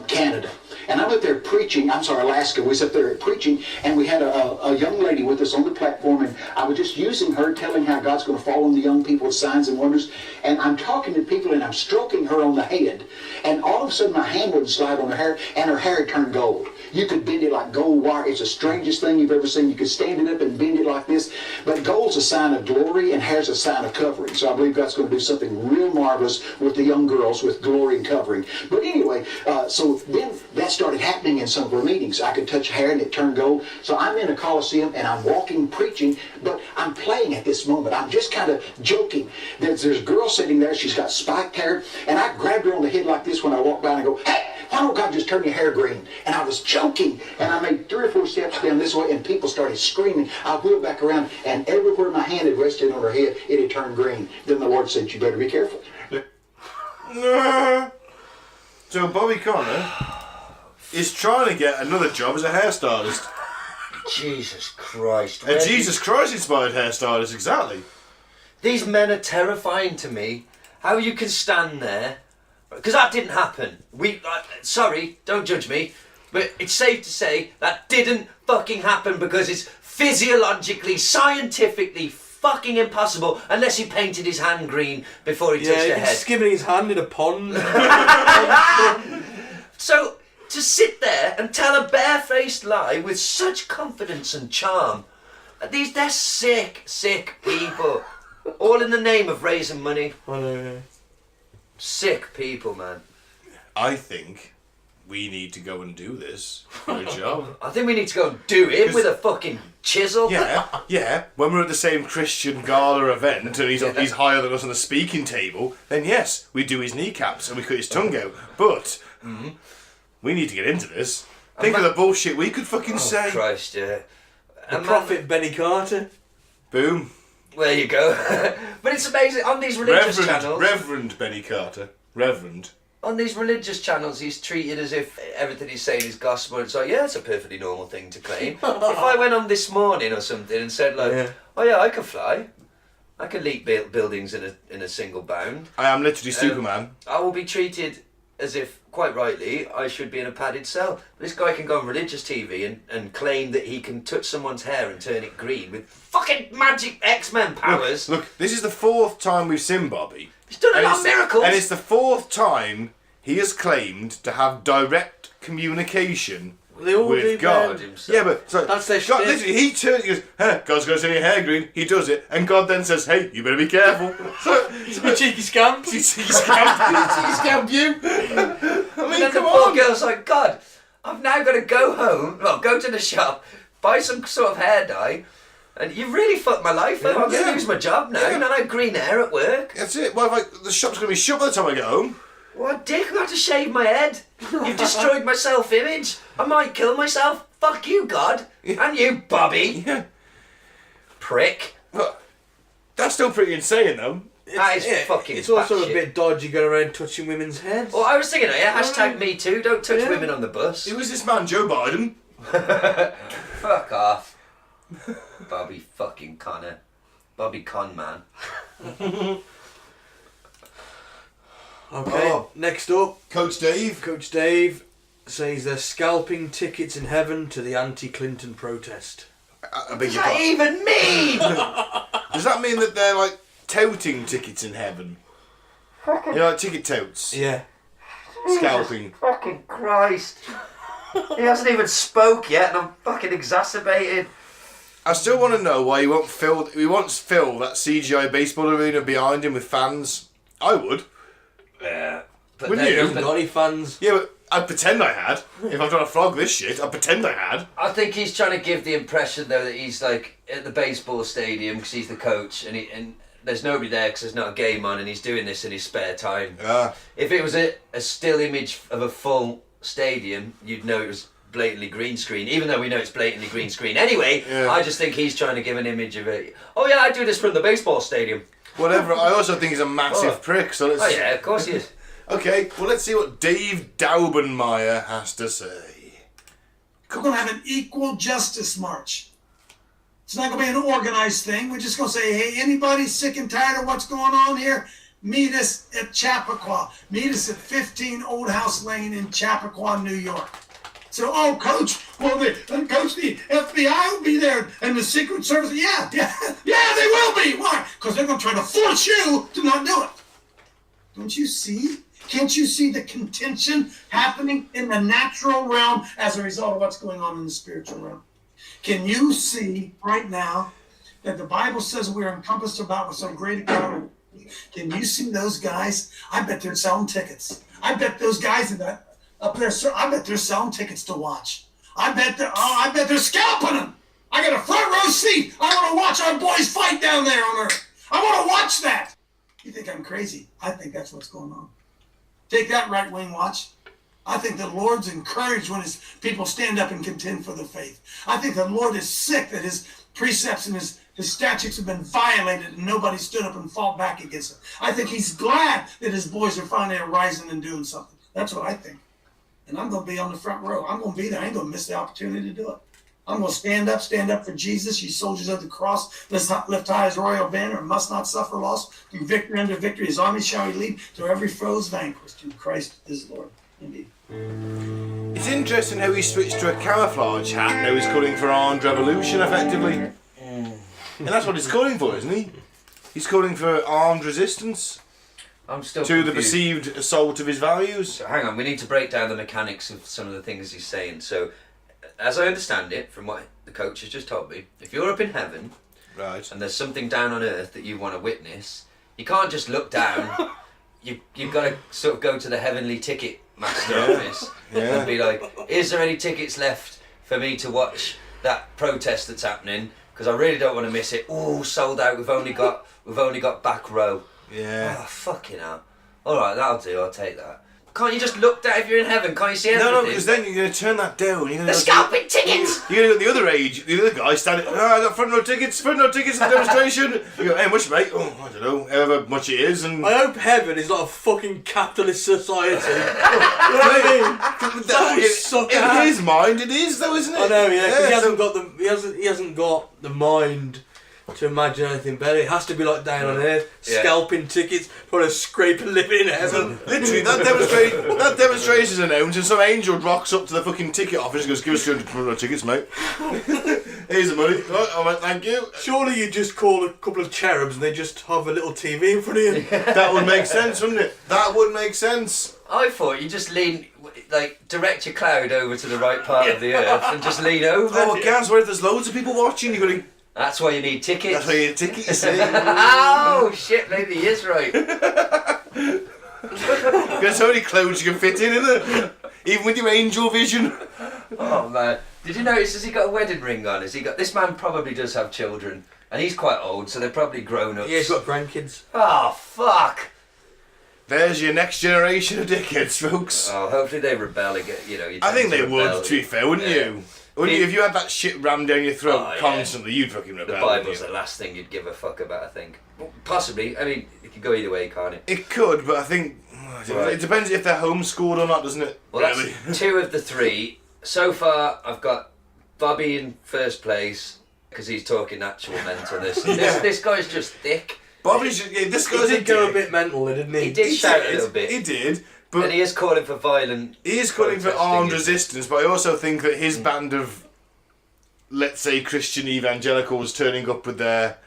Canada. And I'm up there preaching, Alaska. We was up there preaching, and we had a young lady with us on the platform, and I was just using her, telling how God's going to fall on the young people with signs and wonders. And I'm talking to people, and I'm stroking her on the head. And all of a sudden, my hand wouldn't slide on her hair, and her hair turned gold. You could bend it like gold wire. It's the strangest thing you've ever seen. You could stand it up and bend it like this. But gold's a sign of glory, and hair's a sign of covering. So I believe God's going to do something real marvelous with the young girls with glory and covering. But anyway, so then that started happening in some of our meetings. I could touch hair and it turned gold. So I'm in a coliseum and I'm walking, preaching, but I'm playing at this moment. I'm just kind of joking. There's a girl sitting there. She's got spiked hair, and I grabbed her on the head like this when I walked by and I go, hey, why don't God just turn your hair green? And I was joking, and I made 3 or 4 steps down this way, and people started screaming. I wheeled back around, and everywhere my hand had rested on her head, it had turned green. Then the Lord said, you better be careful. So Bobby Connor is trying to get another job as a hairstylist. Jesus Christ. A Jesus Christ inspired hairstylist, exactly. These men are terrifying to me. How you can stand there. Because that didn't happen. Sorry, don't judge me. But it's safe to say that didn't fucking happen because it's physiologically, scientifically fucking impossible unless he painted his hand green before he touched the head. Skimming his hand in a pond. So, to sit there and tell a barefaced lie with such confidence and charm, they're sick people. All in the name of raising money. I know. Sick people, man. I think we need to go and do this for a job. I think we need to go and do it with a fucking chisel. Yeah. When we're at the same Christian gala event and he's higher than us on the speaking table, then yes, we do his kneecaps and we cut his tongue out. But we need to get into this. Think of the bullshit we could fucking say. Christ, yeah. The prophet Benny Carter. Boom. There you go. But it's amazing on these religious channels. Reverend Benny Carter. Reverend. On these religious channels, he's treated as if everything he's saying is gospel. It's like, yeah, it's a perfectly normal thing to claim. If I went on This Morning or something and said, like, oh yeah, I can fly. I can leap buildings in a single bound. I am literally Superman. I will be treated as if, quite rightly, I should be in a padded cell. But this guy can go on religious TV and claim that he can touch someone's hair and turn it green with fucking magic X-Men powers. Look, this is the 4th time we've seen Bobby. He's done a lot of miracles. And it's the 4th time he has claimed to have direct communication They all with do, God. man. Yeah, but so That's their God, shtick. literally, he turns, he goes, hey, God's going to turn your hair green. He does it, and God then says, hey, you better be careful. You cheeky scamp. He scammed you. I mean, And then the come poor on. girl's like, God, I've now got to go home, go to the shop, buy some sort of hair dye, and you really fucked my life up. I'm going to lose my job now. Yeah. And I have green hair at work. That's it. Well, the shop's going to be shut by the time I get home. What dick, I've got to shave my head. You've destroyed my self-image. I might kill myself. Fuck you, God. And you, Bobby. Yeah. Prick. But that's still pretty insane, though. That is fucking It's also a batshit. bit dodgy going around touching women's heads. Well, I was thinking, hashtag me too. Don't touch women on the bus. Who is this man, Joe Biden? Fuck off. Bobby fucking Connor. Bobby Con Man. Okay, next up, Coach Dave. Coach Dave says they're scalping tickets in heaven to the anti-Clinton protest. I beg What does your that pardon. even mean? Does that mean that they're like touting tickets in heaven? You know, like ticket totes. Yeah. Scalping. Fucking Christ. He hasn't even spoke yet and I'm fucking exacerbated. I still want to know why he won't fill that CGI baseball arena behind him with fans. I would. Yeah. But Wouldn't then- you? Haven't got any fans. Yeah, but I'd pretend I had. If I'm trying to flog this shit, I'd pretend I had. I think he's trying to give the impression though that he's like at the baseball stadium because he's the coach and there's nobody there because there's not a game on and he's doing this in his spare time. If it was a still image of a full stadium, you'd know it was blatantly green screen, even though we know it's blatantly green screen anyway. Yeah. I just think he's trying to give an image of it. Oh yeah, I do this from the baseball stadium. Whatever. I also think he's a massive prick. So let's. Oh yeah, of course he is. Okay. Well, let's see what Dave Daubenmeier has to say. We're going to have an equal justice march. It's not going to be an organized thing. We're just going to say, hey, anybody sick and tired of what's going on here? Meet us at Chappaqua. Meet us at 15 Old House Lane in Chappaqua, New York. So, oh, Coach, well, Coach, the FBI will be there, and the Secret Service, yeah, they will be. Why? Because they're going to try to force you to not do it. Don't you see? Can't you see the contention happening in the natural realm as a result of what's going on in the spiritual realm? Can you see right now that the Bible says we're encompassed about with some great economy? Can you see those guys? I bet they're selling tickets. I bet those guys up there, I bet they're selling tickets to watch. I bet they're scalping them. I got a front row seat. I want to watch our boys fight down there on Earth. I want to watch that. You think I'm crazy? I think that's what's going on. Take that, right wing watch. I think the Lord's encouraged when his people stand up and contend for the faith. I think the Lord is sick that his precepts and his statutes have been violated and nobody stood up and fought back against it. I think he's glad that his boys are finally arising and doing something. That's what I think. And I'm going to be on the front row. I'm going to be there. I ain't going to miss the opportunity to do it. I'm going to stand up for Jesus, you soldiers of the cross. Let's not lift high his royal banner and must not suffer loss. Through victory unto victory, his army shall he lead, till every foe is vanquished. And Christ is Lord. Indeed. It's interesting how he switched to a camouflage hat. Now he's calling for armed revolution, effectively. And that's what he's calling for, isn't he? He's calling for armed resistance I'm still to the confused. perceived assault of his values. So hang on, we need to break down the mechanics of some of the things he's saying. So, as I understand it, from what the coach has just told me, if you're up in heaven Right. and there's something down on earth that you want to witness, you can't just look down. You've got to sort of go to the heavenly ticket master office and be like, is there any tickets left for me to watch that protest that's happening? Because I really don't want to miss it. Oh, sold out. We've only got back row. Yeah. Oh, fucking hell. All right, that'll do. I'll take that. Can't you just look down if you're in heaven? Can't you see everything? No, because then you're going to turn that down. You're The scalping tickets! You're going to go the other guy standing, I got front row tickets for the demonstration. You go, hey, much, mate? Oh, I don't know, however much it is. And I hope heaven is not a fucking capitalist society. You know what I mean? That would suck in ass. his mind, it is, though, isn't it? I know, yeah, 'cause Yeah, he hasn't got the mind to imagine anything better. It has to be like down on earth, scalping tickets, trying to scrape a living in heaven. Literally, that demonstration's announced, and some angel rocks up to the fucking ticket office and goes, give us 200 tickets, mate. Here's the money. Right, all right, thank you. Surely you just call a couple of cherubs and they just have a little TV in front of you. That would make sense, wouldn't it? That would make sense. I thought you just direct your cloud over to the right part of the earth and just lean over. Oh, Gaz, what if there's loads of people watching? You're going to... That's why you need tickets. That's why you need a ticket, you see. Oh, shit, maybe he is right. There's so many clothes you can fit in, isn't there? Even with your angel vision. Oh, man. Did you notice, has he got a wedding ring on? This man probably does have children. And he's quite old, so they're probably grown-ups. Yeah, he's got grandkids. Oh, fuck. There's your next generation of dickheads, folks. Oh, hopefully they rebel again. I think they would, to be fair, wouldn't you? Wouldn't you? If you had that shit rammed down your throat constantly, you'd fucking rebel. The Bible's the last thing you'd give a fuck about, I think. Well, possibly. I mean, it could go either way, can't it? It could, but I think... It depends if they're homeschooled or not, doesn't it? Well, really? That's 2 of the 3. So far, I've got Bobby in first place, because he's talking actual mentalness. This guy's just thick. Bobby's... this guy's He did go a bit mental, didn't he? He did shout a little bit. He did. But and he is calling for violent... He is calling for armed resistance, but I also think that his band of, let's say, Christian evangelicals turning up with their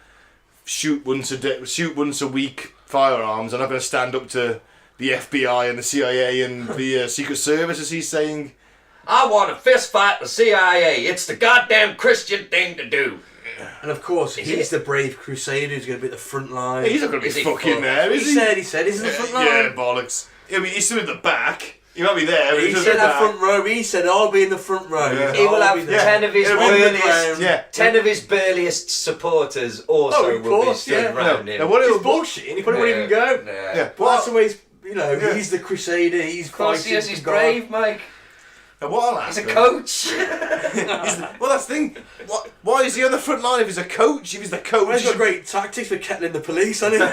shoot once a week firearms are not going to stand up to the FBI and the CIA and the Secret Service, as he's saying. I want to fist fight the CIA. It's the goddamn Christian thing to do. And of course, he's the brave crusader who's going to be at the front line. He's not going to be fucking there, is he? He said he's in the front line. Yeah, bollocks. I mean, he's still in the back. He might be there. But he said that front row. He said, I'll be in the front row. Yeah. He will have 10 of his burliest, 10 of his burliest supporters also will be stood around him. He's bullshitting. He probably won't even go. Yeah. But that's the way he's the crusader. He's fighting. Yes, he's brave, Mike. Now, what I'll ask he's a coach. Well, that's the thing. Why is he on the front line if he's a coach? If he's the coach, he's got great tactics for kettling the police, hasn't he?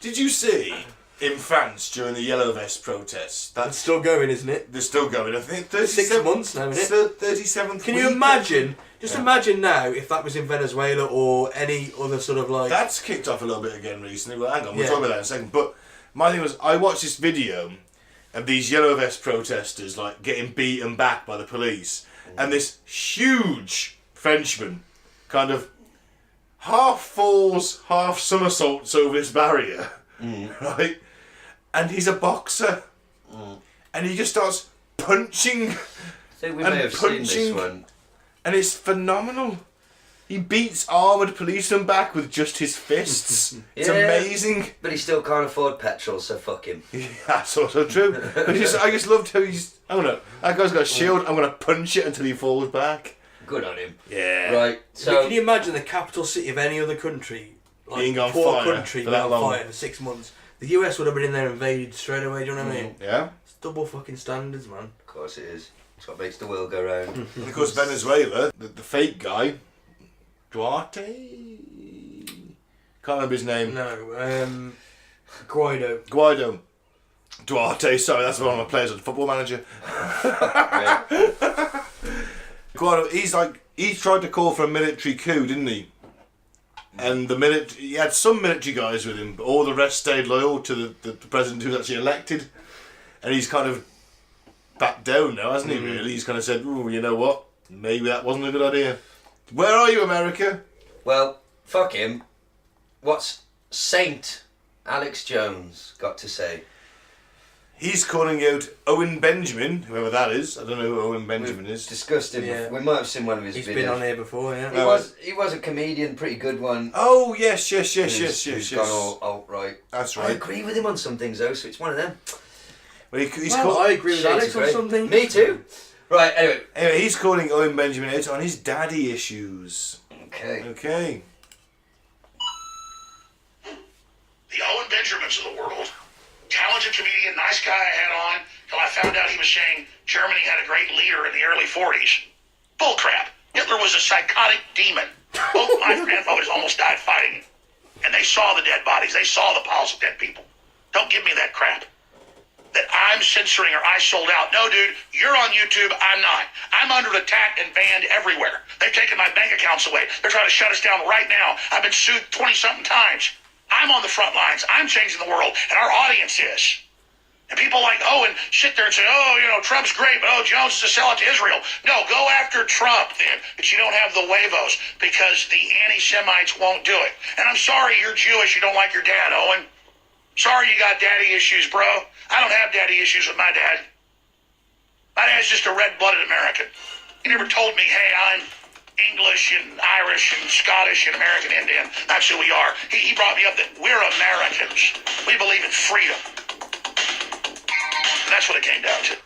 Did you see in France during the Yellow Vest protests? That's still going, isn't it? They're still going. I think 6 months now, isn't it? 37th. Can you imagine? Just imagine now if that was in Venezuela or any other sort of like. That's kicked off a little bit again recently. Well, hang on, we'll talk about that in a second. But my thing was, I watched this video of these Yellow Vest protesters like getting beaten back by the police, and this huge Frenchman kind of half falls, half somersaults over this barrier, right? And he's a boxer, and he just starts punching. I think we may have seen this one. And it's phenomenal. He beats armoured policemen back with just his fists. It's amazing. But he still can't afford petrol, so fuck him. Yeah, that's also true. But I just loved how he's... I don't know. That guy's got a shield. I'm going to punch it until he falls back. Good on him. Yeah. Right, so... Can you imagine the capital city of any other country, like being on poor fire country, for that being long? on fire for 6 months? The US would have been in there and invaded straight away, do you know what I mean? Yeah. It's double fucking standards, man. Of course it is. It's what makes the world go round. And of course, Venezuela, the fake guy, Duarte? Can't remember his name. No, Guaido. Duarte, sorry, that's one of my players on Football Manager. Guaido, he tried to call for a military coup, didn't he? And he had some military guys with him, but all the rest stayed loyal to the president who was actually elected. And he's kind of backed down now, hasn't he, really? He's kind of said, "Ooh, you know what? Maybe that wasn't a good idea." Where are you, America? Well, fuck him. What's Saint Alex Jones got to say? He's calling out Owen Benjamin, whoever that is. I don't know who Owen Benjamin is. Discussed him. Yeah. We might have seen one of his videos. He's been on here before, yeah. He was a comedian, pretty good one. Oh, yes. Who's gone all alt-right. That's I right. agree with him on some things though, so it's one of them. Well, he's I agree with Shades Alex of on grey. something. Me too. Right, Anyway, he's calling Owen Benjamin out on his daddy issues. Okay. The Owen Benjamins of the world. Talented comedian, nice guy I had on, till I found out he was saying Germany had a great leader in the early 40s. Bullcrap. Hitler was a psychotic demon. Both my grandfathers almost died fighting him. And they saw the dead bodies. They saw the piles of dead people. Don't give me that crap. That I'm censoring or I sold out. No, dude, you're on YouTube. I'm not. I'm under attack and banned everywhere. They've taken my bank accounts away. They're trying to shut us down right now. I've been sued 20-something times. I'm on the front lines. I'm changing the world, and our audience is. And people like Owen sit there and say, Trump's great, but Jones is to sell it to Israel. No, go after Trump then, but you don't have the huevos, because the anti-Semites won't do it. And I'm sorry you're Jewish, you don't like your dad, Owen. Sorry you got daddy issues, bro. I don't have daddy issues with my dad. My dad's just a red-blooded American. He never told me, hey, I'm English and Irish and Scottish and American Indian. That's who we are. He brought me up that we're Americans. We believe in freedom. And that's what it came down to.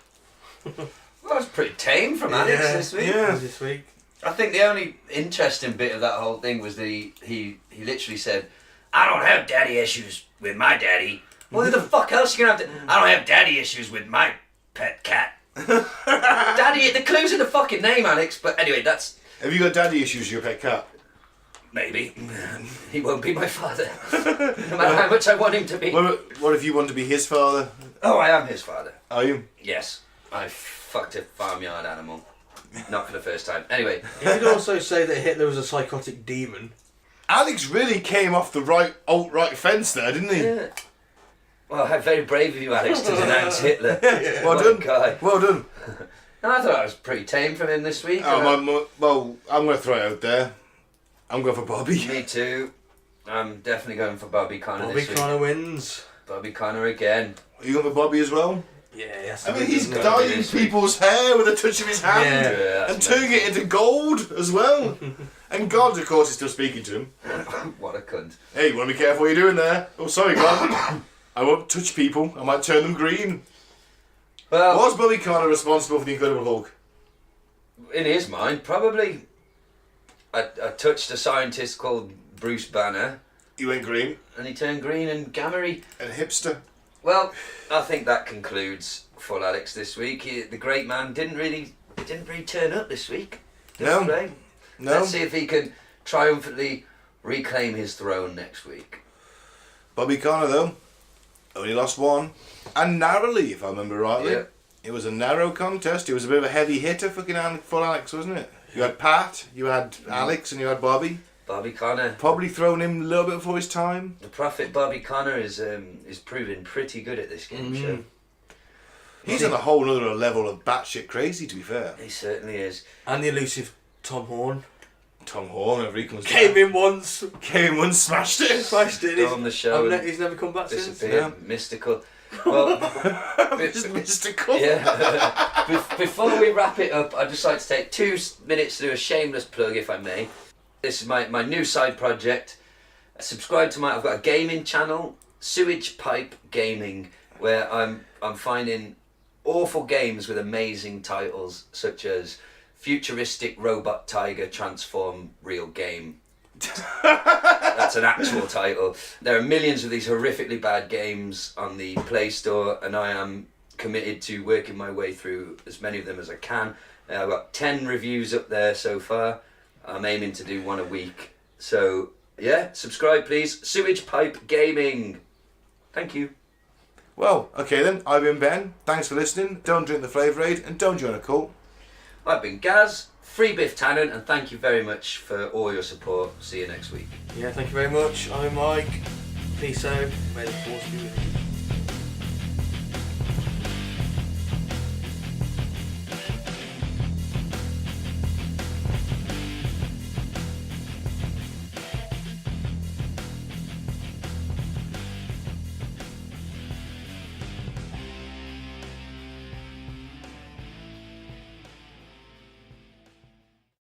Well, that was pretty tame from Alex this week. Yeah. This week. I think the only interesting bit of that whole thing was that he literally said, I don't have daddy issues with my daddy. Well, who the fuck else you gonna have to... I don't have daddy issues with my pet cat. Daddy, the clue's in the fucking name, Alex. But anyway, that's... Have you got daddy issues with your pet cat? Maybe. He won't be my father. No matter how much I want him to be. What if you want to be his father? Oh, I am his father. Are you? Yes. I fucked a farmyard animal. Not for the first time. Anyway. You could also say that Hitler was a psychotic demon. Alex really came off the alt-right fence there, didn't he? Yeah. Well, how very brave of you, Alex, to denounce Hitler. Well What done. a guy. Well done. No, I thought I was pretty tame from him this week. I'm going to throw it out there. I'm going for Bobby. Me too. I'm definitely going for Bobby Connor Bobby this week. Connor wins. Bobby Connor again. Are you going for Bobby as well? Yeah, yes. I mean, he's Bobby dyeing this week. people's hair with a touch of his hand Yeah, and that's turning it into gold as well. And God, of course, is still speaking to him. What a cunt. Hey, you want to be careful what you're doing there? Oh, sorry, God. I won't touch people. I might turn them green. Well, Was Bobby Connor responsible for the Incredible Hulk? in his mind, probably. I touched a scientist called Bruce Banner, He went green. and he turned green and gammery. And hipster. Well, I think that concludes Full Alex this week. The great man didn't really turn up this week. No. Play. No. Let's see if he can triumphantly reclaim his throne next week. Bobby Connor, though, only lost one. And narrowly, if I remember rightly. Yeah. It was a narrow contest. It was a bit of a heavy hitter for full Alex, wasn't it? You had Pat, you had Alex, and you had Bobby. Bobby Connor. Probably thrown him a little bit before his time. The prophet Bobby Connor is proving pretty good at this game show. He's on a whole other level of batshit crazy, to be fair. He certainly is. And the elusive Tom Horn. Tom Horn, whenever he comes Came back. in once. Came in once, smashed it. Smashed it. On the show. and He's never come back since. disappeared. Mystical. Well, It's mystical. yeah. Before we wrap it up, I'd just like to take 2 minutes to do a shameless plug, if I may. This is my new side project. Subscribe to I've got a gaming channel, Sewage Pipe Gaming, where I'm finding awful games with amazing titles, such as Futuristic Robot Tiger Transform Real Game. That's an actual title. There are millions of these horrifically bad games on the Play Store, and I am committed to working my way through as many of them as I can. I've got 10 reviews up there so far. I'm aiming to do one a week. So, yeah, subscribe please. Sewage Pipe Gaming. Thank you. Well, okay then. I've been Ben. Thanks for listening. Don't drink the Flavour Aid and don't join a cult. I've been Gaz, Free Biff Tannen, and thank you very much for all your support. See you next week. Yeah, thank you very much. I'm Mike. Peace out. May the force be with you.